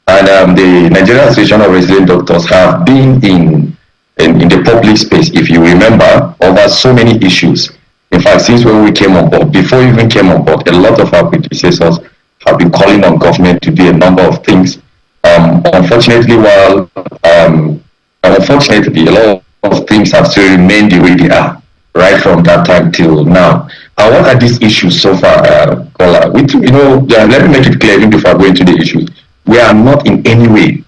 And the Nigerian Association of Resident Doctors have been in the public space, if you remember, over so many issues. In fact, since when we came on board, before we even came on board, a lot of our predecessors have been calling on government to do a number of things. Unfortunately, a lot of things have still remained the way they are, right from that time till now. And what are these issues so far, Kola? Let me make it clear even before I go into the issues. We are not in any way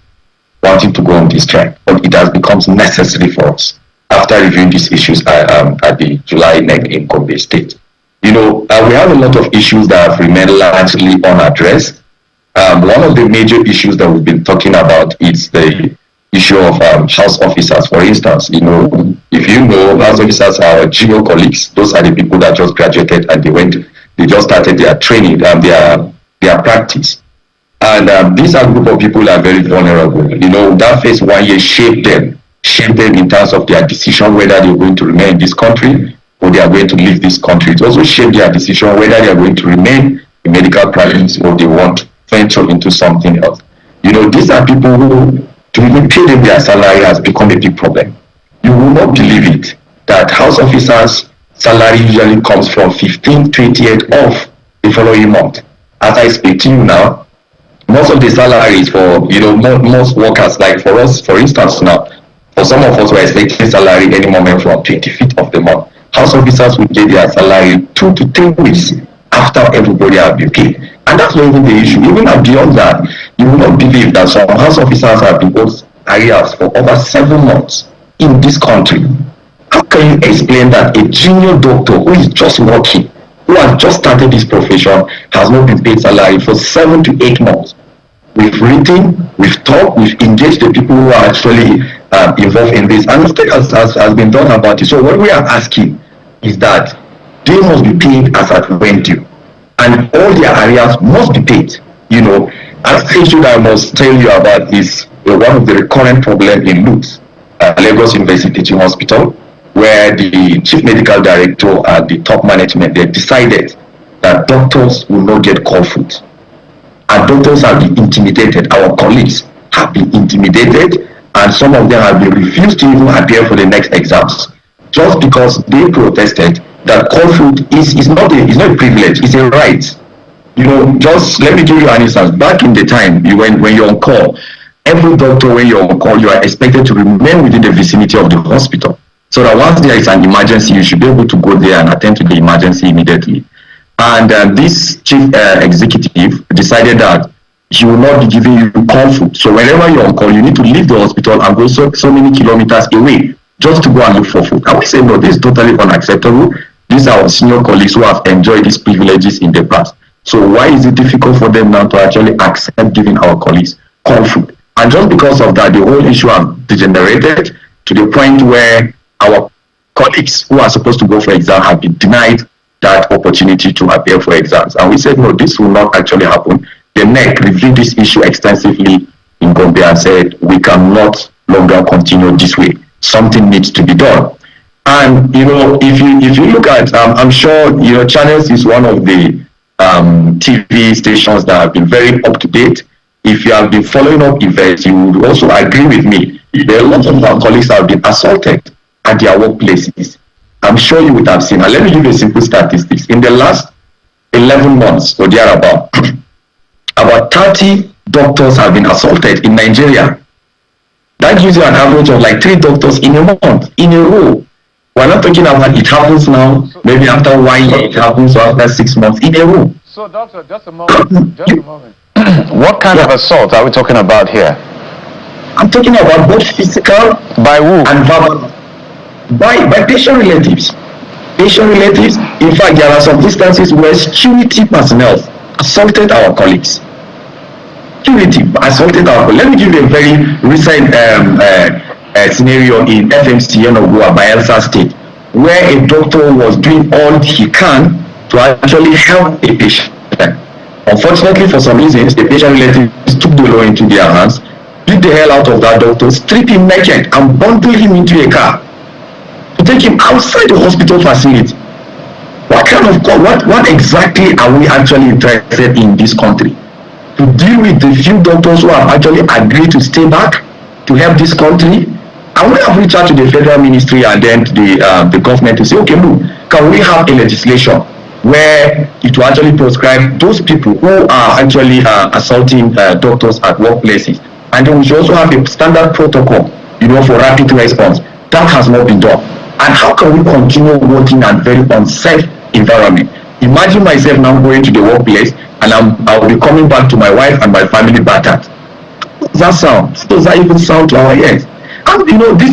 wanting to go on this track, but it has become necessary for us after reviewing these issues at the July NEC in Gombe State. We have a lot of issues that have remained largely unaddressed. One of the major issues that we've been talking about is the issue of house officers. For instance, if you know, house officers are our junior colleagues. Those are the people that just graduated and they just started their training, their practice. And these are a group of people that are very vulnerable. That first 1 year shaped them in terms of their decision whether they're going to remain in this country or they are going to leave this country. It also shaped their decision whether they are going to remain in medical practice or they want to venture into something else. These are people who, to even pay them their salary has become a big problem. You will not believe it, that house officers' salary usually comes from 15th, 28th of the following month. As I speak to you now, most of the salaries for, most workers, like for us, for instance now, for some of us, we're expecting salary any moment from 25th of the month. House officers will get their salary 2 to 3 weeks after everybody has been paid. And that's not even the issue. Even beyond that, you will not believe that some house officers have been owed arrears for over 7 months in this country. How can you explain that a junior doctor who is just working, who has just started this profession, has not been paid salary for 7 to 8 months? We've written, we've talked, we've engaged the people who are actually involved in this, and nothing has been done about it. So what we are asking is that they must be paid as at when due, and all their arrears must be paid. Another issue that I must tell you about is one of the recurrent problems in Lux, Lagos University Teaching Hospital, where the chief medical director and the top management, they decided that doctors will not get call food. And doctors have been intimidated. Our colleagues have been intimidated, and some of them have been refused to even appear for the next exams, just because they protested that call food is not a privilege, it's a right. Just let me give you an instance. Back in the time, when you're on call, every doctor, when you're on call, you are expected to remain within the vicinity of the hospital, so that once there is an emergency, you should be able to go there and attend to the emergency immediately. And this chief executive decided that he will not be giving you call food. So whenever you're on call, you need to leave the hospital and go so many kilometers away just to go and look for food. And we say, no, this is totally unacceptable. These are our senior colleagues who have enjoyed these privileges in the past. So why is it difficult for them now to actually accept giving our colleagues call food? And just because of that, the whole issue has degenerated to the point where our colleagues who are supposed to go for exam have been denied that opportunity to appear for exams. And we said, no, this will not actually happen. The NEC reviewed this issue extensively in Gombe and said, we cannot longer continue this way. Something needs to be done. And, if you look at, I'm sure, Channels is one of the TV stations that have been very up to date. If you have been following up events, you would also agree with me. There are a lot of our colleagues that have been assaulted at their workplaces. I'm sure you would have seen. And let me give you a simple statistics. In the last 11 months or thereabout, about 30 doctors have been assaulted in Nigeria. That gives you an average of like 3 doctors in a month, in a row. We're not talking about it happens now, maybe after 1 year, it happens, or after 6 months, in a row. So, doctor, just a moment. What kind of assault are we talking about here? I'm talking about both physical By who? and verbal. By patient relatives. Patient relatives. In fact, there are some instances where security personnel assaulted our colleagues. Security assaulted our colleagues. Let me give you a very recent scenario in FMC Yenogua, Bayelsa State, where a doctor was doing all he can to actually help a patient. Unfortunately, for some reasons, the patient relatives took the law into their hands, beat the hell out of that doctor, strip him naked, and bundle him into a car to take him outside the hospital facility. What exactly are we actually interested in this country? To deal with the few doctors who have actually agreed to stay back to help this country? And we have reached out to the federal ministry and then to the government to say, okay, look, can we have a legislation where it will actually prescribe those people who are actually assaulting doctors at workplaces? And then we should also have a standard protocol, for rapid response. That has not been done. And how can we continue working in a very unsafe environment? Imagine myself now going to the workplace and I'll be coming back to my wife and my family battered. How does that sound? How does that even sound to our ears? And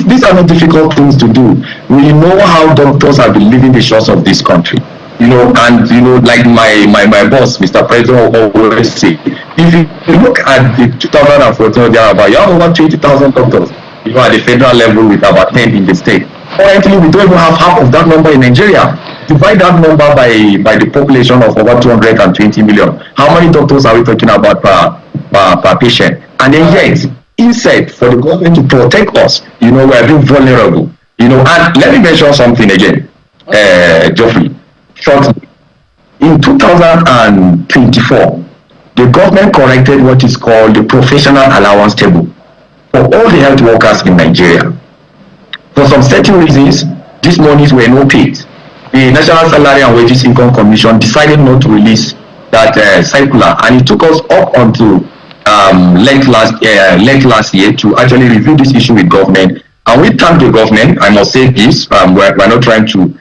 these are not difficult things to do. We know how doctors have been living the shores of this country. Like my boss, Mr. President, always say, if you look at the 2014 thereabout, you have over 20,000 doctors, at the federal level with about 10 in the state. Currently, we don't even have half of that number in Nigeria. Divide that number by the population of over 220 million. How many doctors are we talking about per patient? And then yet, instead, for the government to protect us, we are being vulnerable. And let me mention something again, Geoffrey. Shortly, in 2024, the government corrected what is called the professional allowance table for all the health workers in Nigeria. For some certain reasons, these monies were not paid. The National Salary and Wages Income Commission decided not to release that circular, and it took us up until late last year to actually review this issue with government. And we thank the government. I must say this: we're not trying to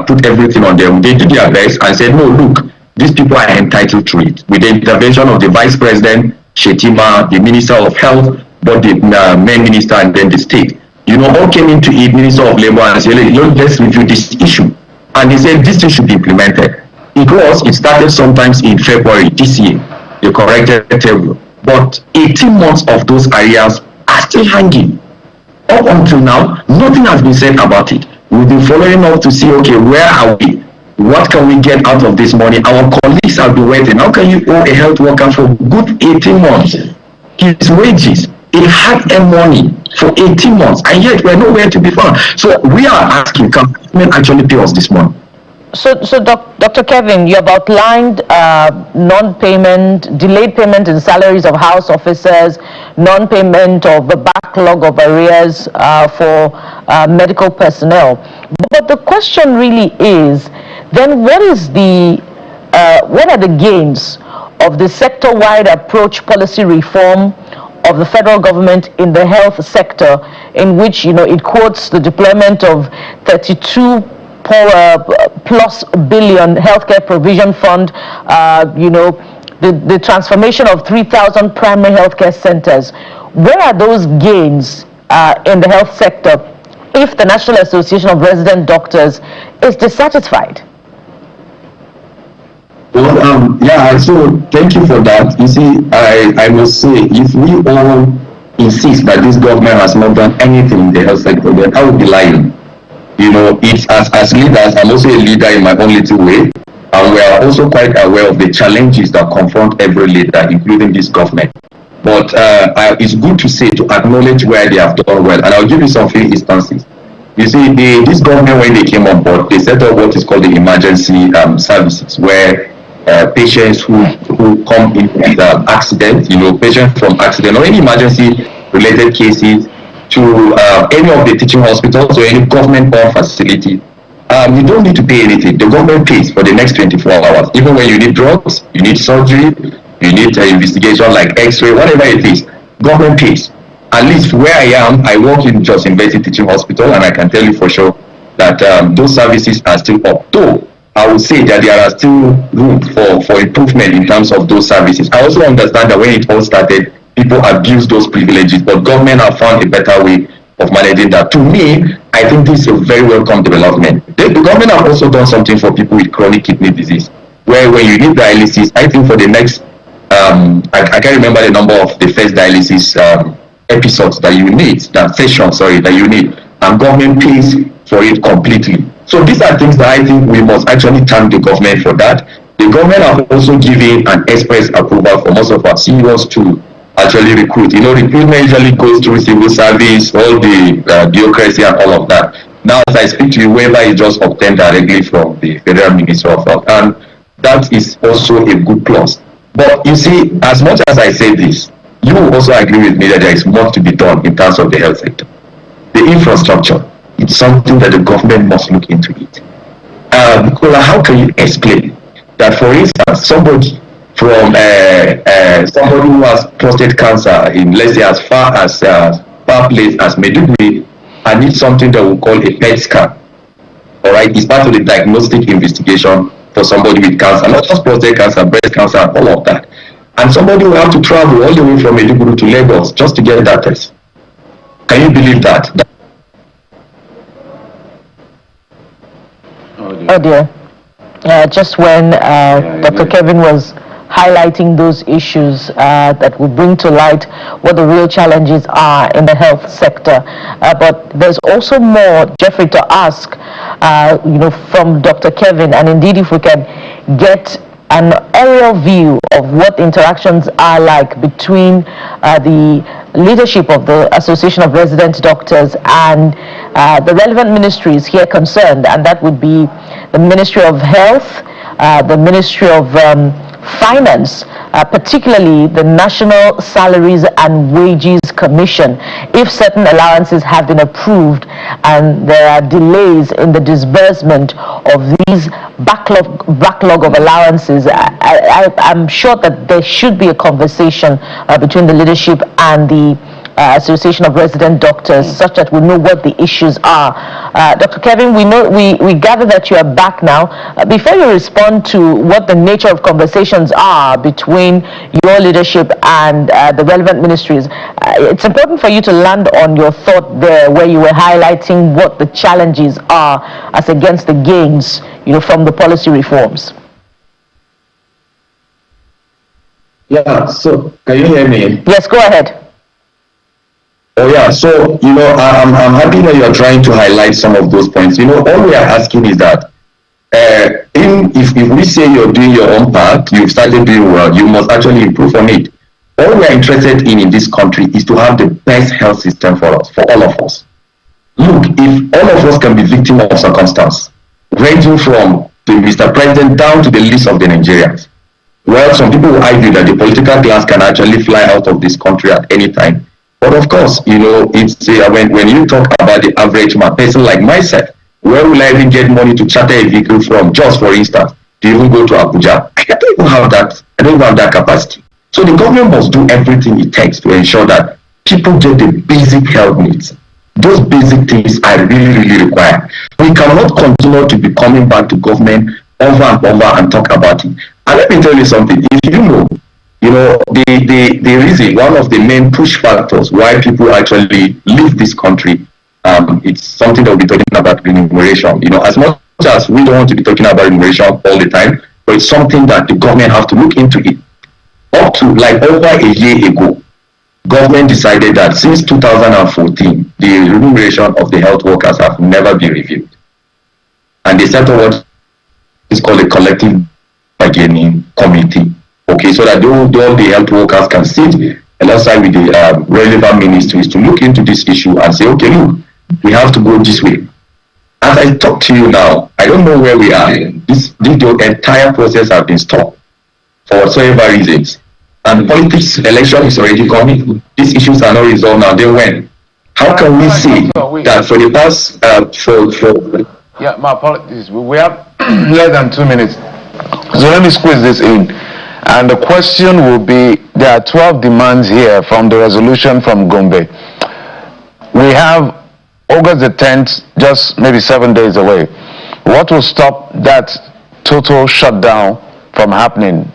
put everything on them. They did their best and said, no, look, these people are entitled to it. With the intervention of the Vice President, Shetima, the Minister of Health, but the main minister and then the state, all came into it, Minister of Labor, and said, let's review this issue. And they said this thing should be implemented. It started sometimes in February this year, the corrected table. But 18 months of those areas are still hanging. Up until now, nothing has been said about it. We've been following up to see, okay, where are we? What can we get out of this money? Our colleagues have been waiting. How can you owe a health worker for good 18 months? His wages, he had money for 18 months, and yet we're nowhere to be found. So we are asking, can government actually pay us this money? So Dr. Kevin, you have outlined non-payment, delayed payment in salaries of house officers, non-payment of the backlog of arrears for medical personnel. But the question really is, then what are the gains of the sector-wide approach policy reform of the federal government in the health sector, in which it quotes the deployment of 32 plus billion healthcare provision fund, the transformation of 3,000 primary healthcare centers. Where are those gains in the health sector if the National Association of Resident Doctors is dissatisfied? Well, so thank you for that. You see, I must say, if we all insist that this government has not done anything in the health sector, then I would be lying. It's as leaders, I'm also a leader in my own little way, and we are also quite aware of the challenges that confront every leader, including this government. But it's good to say, to acknowledge where they have done well. And I'll give you some few instances. You see, this government, when they came on board, they set up what is called the emergency services, where patients who come in with accident, patients from accident or any emergency related cases, to any of the teaching hospitals or any government-owned facility, you don't need to pay anything. The government pays for the next 24 hours. Even when you need drugs, you need surgery, you need investigation like X-ray, whatever it is, government pays. At least where I am, I work in Jos University Teaching Hospital, and I can tell you for sure that those services are still up. Though I would say that there are still room for improvement in terms of those services. I also understand that when it all started, people abuse those privileges, but government have found a better way of managing that. To me, I think this is a very welcome development. The government have also done something for people with chronic kidney disease, where when you need dialysis, I think for the next, I can't remember the number of the first dialysis episodes that you need, that you need, and government pays for it completely. So these are things that I think we must actually thank the government for that. The government have also given an express approval for most of our CEOs to actually recruit. Recruitment usually goes through civil service, all the bureaucracy and all of that. Now, as I speak to you, waiver is just obtained directly from the Federal Minister of Health, and that is also a good plus. But you see, as much as I say this, you will also agree with me that there is more to be done in terms of the health sector. The infrastructure, it's something that the government must look into it. Nicola, how can you explain that, for instance, somebody from somebody who has prostate cancer in, let's say, as far place as Maiduguri, and needs something that we call a PET scan. All right, it's part of the diagnostic investigation for somebody with cancer, not just prostate cancer, breast cancer, and all of that. And somebody will have to travel all the way from Maiduguri to Lagos just to get that test. Can you believe that? Oh dear. Just when Dr. Kevin was highlighting those issues that will bring to light what the real challenges are in the health sector. But there's also more, Jeffrey, to ask, from Dr. Kevin, and indeed if we can get an aerial view of what interactions are like between the leadership of the Association of Resident Doctors and the relevant ministries here concerned, and that would be the Ministry of Health, the Ministry of Finance, particularly the National Salaries and Wages Commission. If certain allowances have been approved and there are delays in the disbursement of these backlog of allowances, I'm sure that there should be a conversation between the leadership and the Association of Resident Doctors, such that we know what the issues are. Dr. Kevin, we gather that you are back now. Before you respond to what the nature of conversations are between your leadership and the relevant ministries, it's important for you to land on your thought there, where you were highlighting what the challenges are as against the gains, from the policy reforms. Yeah. So, can you hear me? Yes, go ahead. Oh yeah, so I'm happy that you're trying to highlight some of those points. All we are asking is that if we say you're doing your own part, you've started doing well, you must actually improve on it. All we are interested in this country is to have the best health system for us, for all of us. Look, if all of us can be victims of circumstance, ranging from the Mr. President down to the least of the Nigerians, well, some people will argue that the political class can actually fly out of this country at any time. But of course, it's when you talk about the average person like myself, where will I even get money to charter a vehicle from, just for instance, to even go to Abuja? I don't even have that. I don't even have that capacity. So the government must do everything it takes to ensure that people get the basic health needs. Those basic things are really, really required. We cannot continue to be coming back to government over and over and talk about it. And let me tell you something. If the reason, one of the main push factors why people actually leave this country, it's something that we'll be talking about, remuneration. As much as we don't want to be talking about remuneration all the time, but it's something that the government have to look into it. Up to like over a year ago, government decided that since 2014, the remuneration of the health workers have never been reviewed. And they set up what is called a collective bargaining committee. Okay, so that all the health workers can sit alongside with the relevant ministries to look into this issue and say, okay, look, we have to go this way. As I talk to you now, I don't know where we are. The entire process has been stopped for whatsoever reasons. And politics election is already coming. These issues are not resolved now. Then when? How can we say that for the past Yeah, my apologies. We have less than 2 minutes. So let me squeeze this in. And the question will be, there are 12 demands here from the resolution from Gombe. We have August the 10th, just maybe 7 days away. What will stop that total shutdown from happening?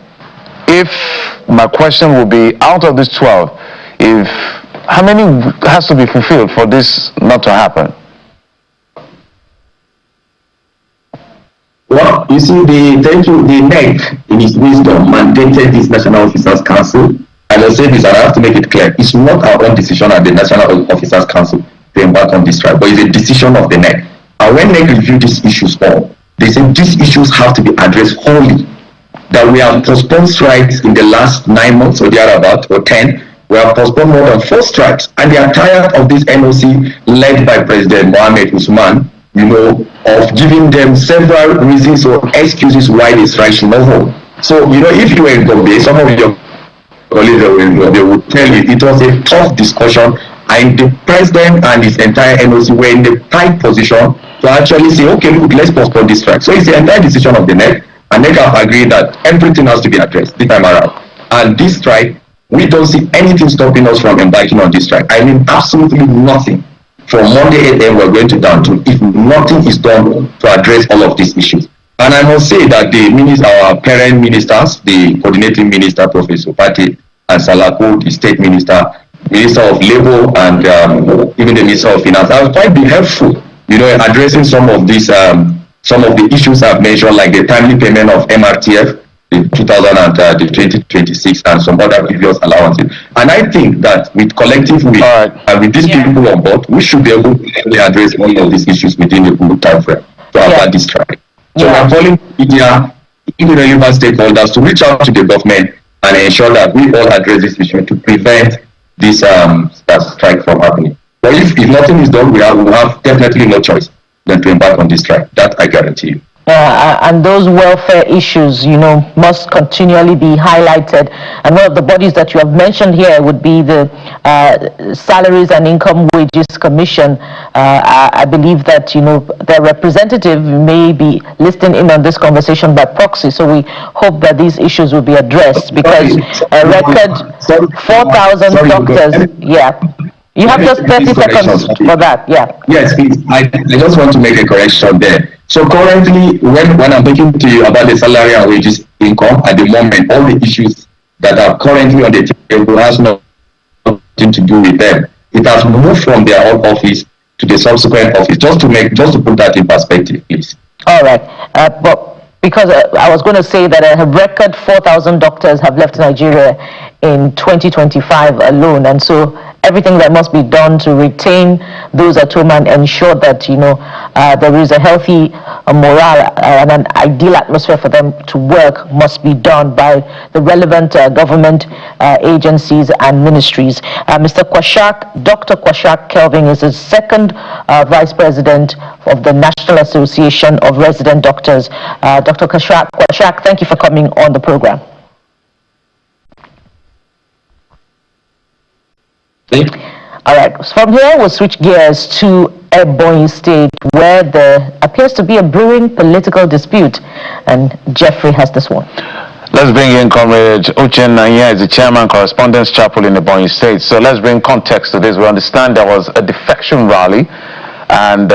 If my question will be, out of these 12, how many has to be fulfilled for this not to happen? Well, you see, the NEC, in its wisdom, mandated this National Officers Council. And I say this, and I have to make it clear, it's not our own decision at the National Officers Council to embark on this strike, but it's a decision of the NEC. And when NEC reviewed these issues all, they said these issues have to be addressed wholly. That we have postponed strikes in the last 9 months or thereabout, or 10. We have postponed more than 4 strikes. And they are tired of this NOC led by President Mohamed Usman, of giving them several reasons or excuses why the strike should not hold. So, if you were in Gombe, some of your colleagues, they would tell you it was a tough discussion, and the president and his entire NOC were in the tight position to actually say, okay, look, let's postpone this strike. So it's the entire decision of the NEC, and NEC have agreed that everything has to be addressed this time around. And this strike, we don't see anything stopping us from embarking on this strike. I mean, absolutely nothing. From Monday 8 a.m. we're going to down to if nothing is done to address all of these issues. And I must say that our parent ministers, the coordinating minister, Professor Pate, and Salako, the state minister, Minister of Labour, and even the Minister of Finance, have quite been helpful, addressing some of these, some of the issues I've mentioned, like the timely payment of MRTF, the 2026, and some other previous allowances. And I think that with collective will and with these people on board, we should be able to address all of these issues within a good time frame to avoid this strike. So I'm calling media, the relevant stakeholders to reach out to the government and ensure that we all address this issue to prevent this strike from happening. But if nothing is done, we have definitely no choice than to embark on this strike. That I guarantee you. And those welfare issues, must continually be highlighted. And one of the bodies that you have mentioned here would be the Salaries and Income Wages Commission. I believe that, their representative may be listening in on this conversation by proxy. So we hope that these issues will be addressed because a record 4,000 doctors, You have just 30 seconds for that, Yes, please. I just want to make a correction there. So currently, when I'm talking to you about the salary and wages income, at the moment, all the issues that are currently on the table has nothing to do with them. It has moved from their own office to the subsequent office. Just to put that in perspective, please. All right, but because I was going to say that a record 4,000 doctors have left Nigeria in 2025 alone, and so everything that must be done to retain those at home and ensure that there is a healthy morale and an ideal atmosphere for them to work must be done by the relevant government agencies and ministries. Mr. Kwashak, Dr. Kwashak Kelvin is the second vice president of the National Association of Resident Doctors. Dr. Kwashak, thank you for coming on the program. All right, from here we'll switch gears to Ebonyi State, where there appears to be a brewing political dispute, and Jeffrey has this one. Let's bring in Comrade Uchen Nanya, is the chairman, Correspondence Chapel in Ebonyi State. So let's bring context to this. We understand there was a defection rally, and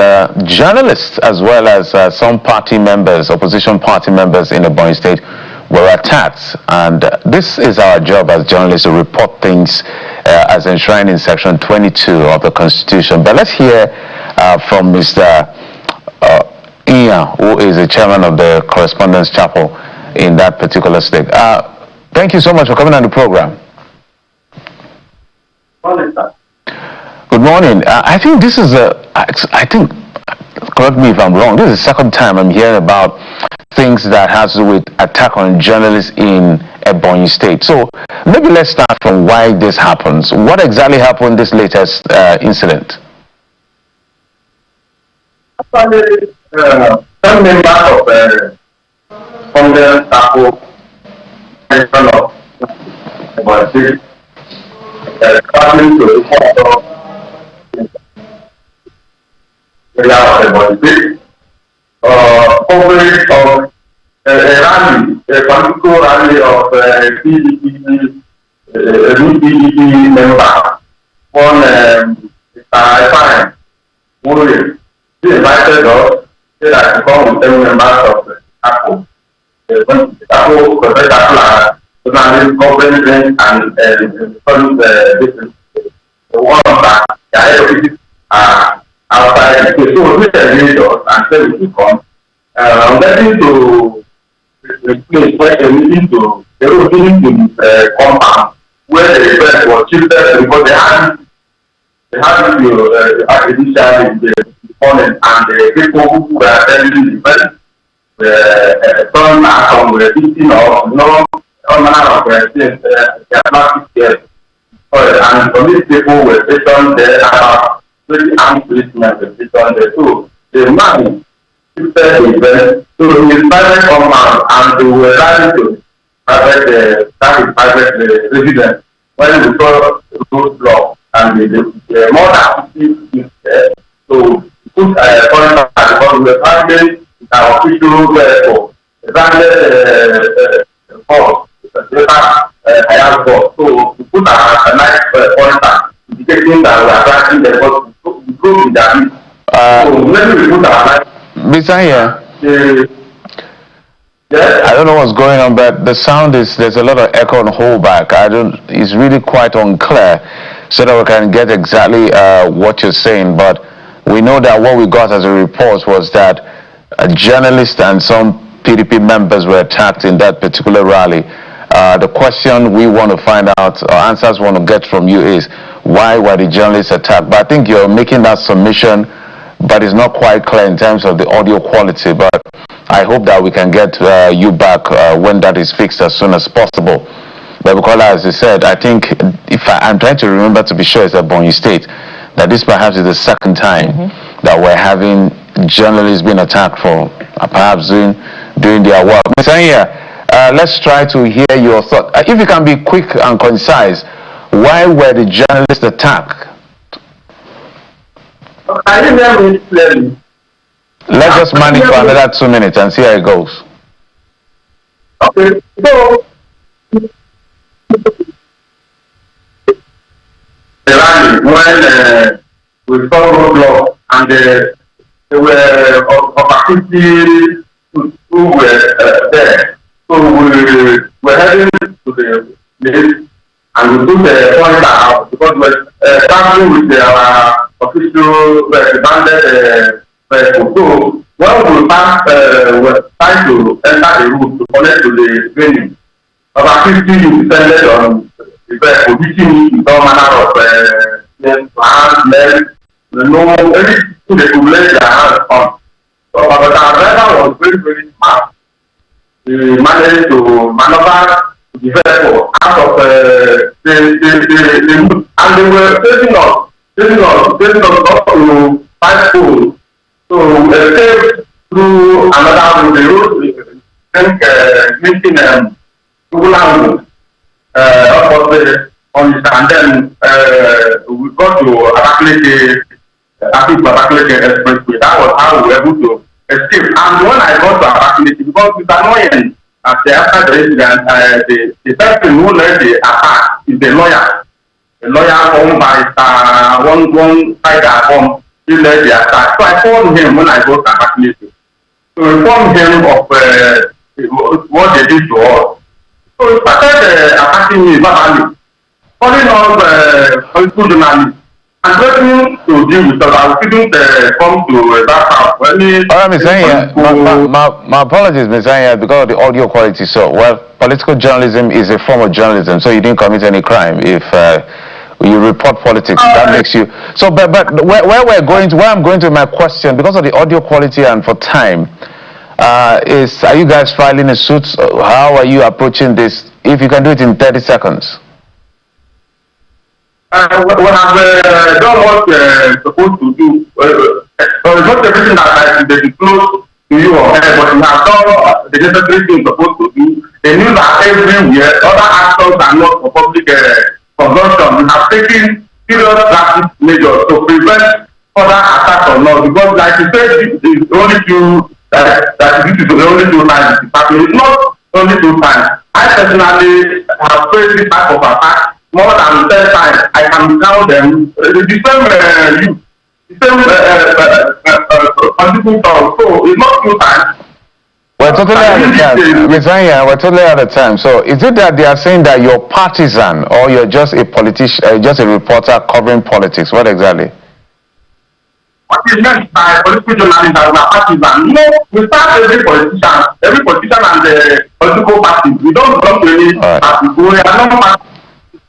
journalists as well as some party members, opposition party members in Ebonyi State were attacked. And this is our job as journalists to report things as enshrined in Section 22 of the Constitution. But let's hear from Mr. Iya, who is the chairman of the Correspondence Chapel in that particular state. Thank you so much for coming on the program. Good morning. I think this is correct me if I'm wrong, this is the second time I'm hearing about things that has to do with attack on journalists in Ebonyi State. So maybe let's start from why this happens. What exactly happened this latest incident? Actually, some members of Congress Taco traveling to the court coverage of a rally, a political rally of PDP member, one Fine William. He invited us so that to come with 10 members of the TACO. TACO journalist conference and the one that the offices are outside the place. So we engaged us and said we should come. I'm getting to the place where they were meeting to compound where the event was shifted because they had initially in the morning and the people who were attending the event some are were eating or all manner of things they are not scared. And some these people were stationed there about 20 armed policemen were stationed there too. The man shifted the event to his private compound and they were ready to private residence when we saw the roadblock and the more than 50 people there. So we put contact because we were traveling with our official vehicle, the branded force, the higher force. So we put a nice contact indicating that we are tracking the force. We go in their midst. So when we put our nice Mr. Here. I don't know what's going on, but the sound there's a lot of echo and holdback. It's really quite unclear so that we can get exactly what you're saying. But we know that what we got as a report was that a journalist and some PDP members were attacked in that particular rally. The question we want to find out, or answers we want to get from you is, why were the journalists attacked? But I think you're making that submission, but it's not quite clear in terms of the audio quality. But I hope that we can get you back when that is fixed as soon as possible. But because, as you said, I think I'm trying to remember to be sure it's Ebonyi State, that this perhaps is the second time that we're having journalists being attacked for perhaps doing their work. Mr. Anya, let's try to hear your thought. If you can be quick and concise, why were the journalists attacked? I remember it clearly. Let's just manage for another 2 minutes and see how it goes. Okay, so the rally when we saw roadblock and there were opportunities who were there. So we were heading to the place and we took the point out because we were traveling with our official banded vehicle. So when we passed, we were trying to enter the route to connect to the venue. About 50 you descended on the vehicle, reaching with all manner of plans, legs, everything they could lay their hands on. So, but our driver was very, very smart. He managed to maneuver the vehicle out of the and they were chasing us up to 5 poles. So we escaped through another road, the road, linking Tugulangu, and then we got to Abakaliki Expressway. That was how we were able to escape. And when I got to Abakaliki, because it's annoying, after the incident, the person who led the attack is the lawyer. A lawyer owned by one tiger from he led the attack. So I called him when I got to Abakaliki to inform him of what they did to us. So he started attacking me verbally, calling us political journalists and threatening to deal with us. I couldn't come to that house. All right, Ms. Anya, my apologies, Ms. Anya, because of the audio quality. So, well, political journalism is a form of journalism, so you didn't commit any crime if You report politics. That makes you so. But where I'm going to my question, because of the audio quality and for time, is are you guys filing a suit? How are you approaching this? If you can do it in 30 seconds. We have done what we're supposed to do. Not everything that they disclose to you or her, but we have done the necessary things supposed to do. The news are everywhere. Other actors are not for public consumption. We have taken serious drastic measures to prevent other attacks on us. Because, like you said, this is only two. This is the only two times it's happening. It's not only two times. I personally have faced this type of attack more than 10 times. I can count them. The same so it's not two times. We're totally out of time. Ms. Anya, we're totally out of time. So is it that they are saying that you're partisan or you're just a politician, just a reporter covering politics? What exactly? What is meant by political journalism that we are partisan? You know, we start every politician and the political parties. We don't belong to any party. We are not party.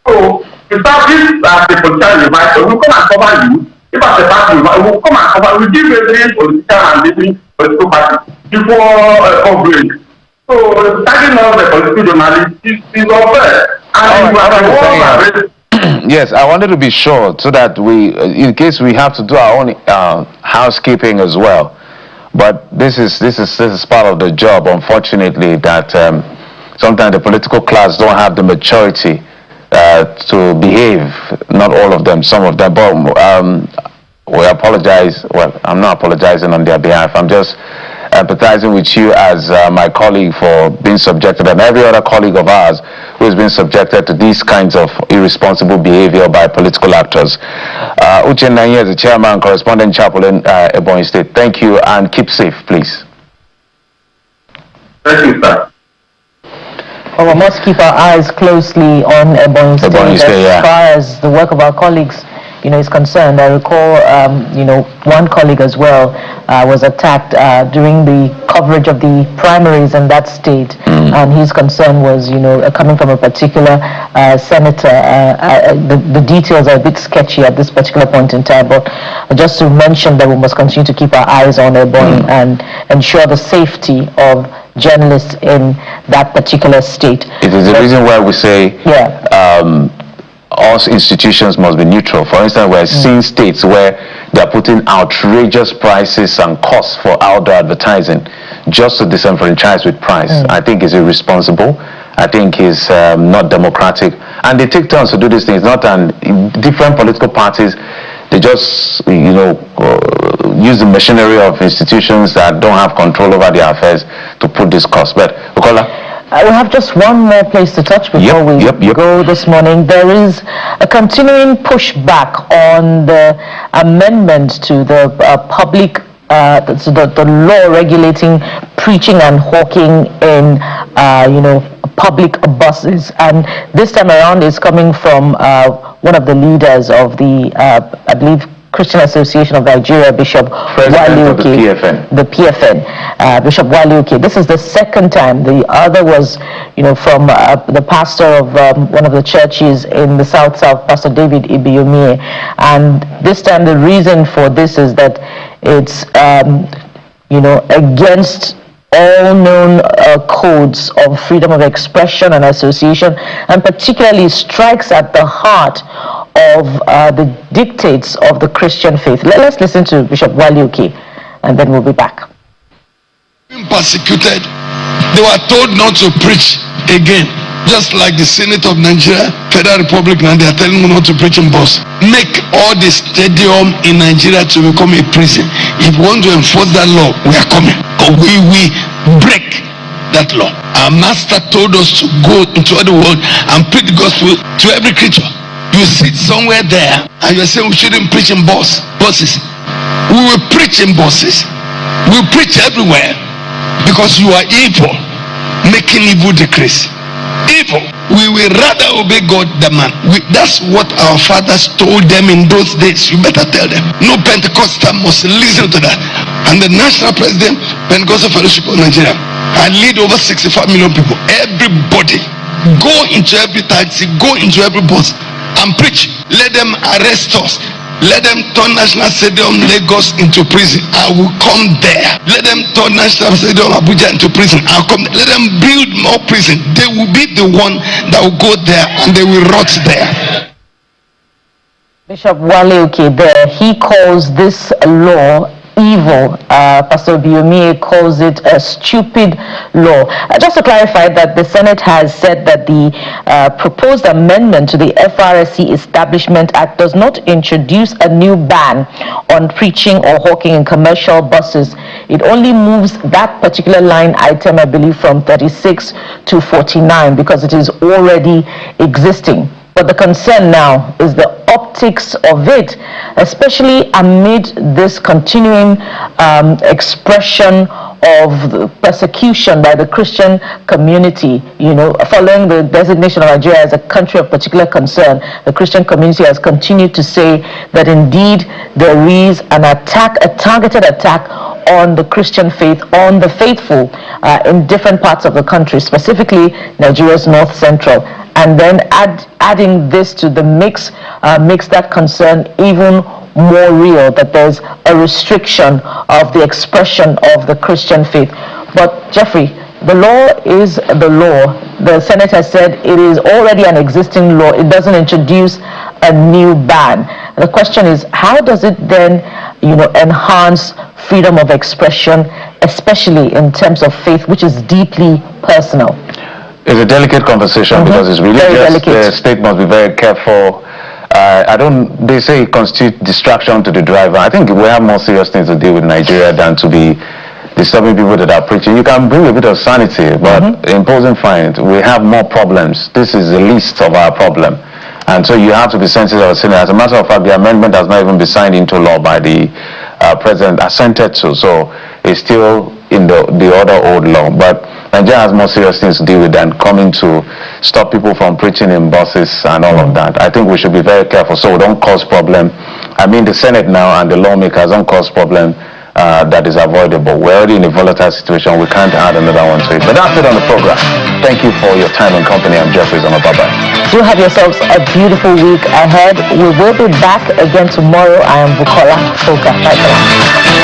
So we start this as a politician advice. We come and cover you. If as a party, we will come and cover. We give every politician and every political party before coverage. So starting off the political journalist is unfair. And yes, I wanted to be sure so that we, in case we have to do our own housekeeping as well. But this is part of the job, unfortunately, that sometimes the political class don't have the maturity to behave. Not all of them, some of them. But we apologize. Well, I'm not apologizing on their behalf. I'm just empathizing with you as my colleague for being subjected, and every other colleague of ours who has been subjected to these kinds of irresponsible behavior by political actors. Uchenna is the chairman, correspondent chaplain, Ebonyi State. Thank you, and keep safe, please. Thank you, sir. Well, we must keep our eyes closely on Ebonyi State as far as the work of our colleagues, is concerned. I recall, one colleague as well was attacked during the coverage of the primaries in that state, and his concern was, coming from a particular senator. The details are a bit sketchy at this particular point in time, but just to mention that we must continue to keep our eyes on Ebonyi and ensure the safety of journalists in that particular state. It is the reason why we say all institutions must be neutral. For instance, we're seeing states where they're putting outrageous prices and costs for outdoor advertising just to disenfranchise with price. I think it's irresponsible. I think it's not democratic. And they take turns to do these things, not different political parties. They just, use the machinery of institutions that don't have control over their affairs to put this cost. But, Bukola? We have just one more place to touch before we go this morning. There is a continuing pushback on the amendment to the the law regulating preaching and hawking in, public buses. And this time around is coming from one of the leaders of the, I believe, Christian Association of Nigeria, Bishop Wale Oke, the PFN, Bishop Wale Oke. This is the second time. The other was, from the pastor of one of the churches in the South, Pastor David Ibiyomiye. And this time the reason for this is that it's, against all known codes of freedom of expression and association, and particularly strikes at the heart of the dictates of the Christian faith. Let's listen to Bishop Wale Oke, and then we'll be back. Being persecuted, they were told not to preach again. Just like the Senate of Nigeria, Federal Republic, and they are telling them not to preach in bus. Make all the stadium in Nigeria to become a prison. If we want to enforce that law, we are coming. Or we break that law. Our master told us to go into the world and preach the gospel to every creature. You sit somewhere there and you're saying we shouldn't preach in buses. We will preach in buses. We will preach everywhere because you are evil, making evil decrease. Evil. We will rather obey God than man. That's what our fathers told them in those days. You better tell them. No Pentecostal must listen to that. And the national president, Pentecostal Fellowship of Nigeria, I lead over 65 million people. Everybody, go into every taxi, go into every bus, and preach. Let them arrest us. Let them turn National Stadium Lagos into prison. I will come there. Let them turn National Stadium Abuja into prison. I'll come there. Let them build more prison. They will be the one that will go there and they will rot there. Bishop Wale there, he calls this law evil. Pastor Biomie calls it a stupid law. Just to clarify that the Senate has said that the proposed amendment to the FRSC Establishment Act does not introduce a new ban on preaching or hawking in commercial buses. It only moves that particular line item, I believe, from 36 to 49 because it is already existing. But the concern now is the optics of it, especially amid this continuing expression of the persecution by the Christian community. You know, following the designation of Nigeria as a country of particular concern, the Christian community has continued to say that indeed there is an attack, a targeted attack on the Christian faith, on the faithful in different parts of the country, specifically Nigeria's North Central. And then adding this to the mix makes that concern even more real, that there's a restriction of the expression of the Christian faith. But Jeffrey, the law is the law. The Senate has said it is already an existing law. It doesn't introduce a new ban. The question is, how does it then, enhance freedom of expression, especially in terms of faith, which is deeply personal? It's a delicate conversation because it's religious. The state must be very careful. They say it constitutes distraction to the driver. I think we have more serious things to deal with Nigeria than to be disturbing people that are preaching. You can bring a bit of sanity, but imposing fines, we have more problems. This is the least of our problem. And so you have to be sensitive of it. As a matter of fact, the amendment has not even been signed into law by the president, assented to. So it's still in the other old law. But Nigeria has more serious things to deal with than coming to stop people from preaching in buses and all of that. I think we should be very careful so we don't cause problem. I mean, the Senate now and the lawmakers don't cause problem that is avoidable. We're already in a volatile situation. We can't add another one to it. But that's it on the program. Thank you for your time and company. I'm Jeffrey Zama. Bye-bye. Do have yourselves a beautiful week ahead. We will be back again tomorrow. I am Bukola Foka. Bye for now.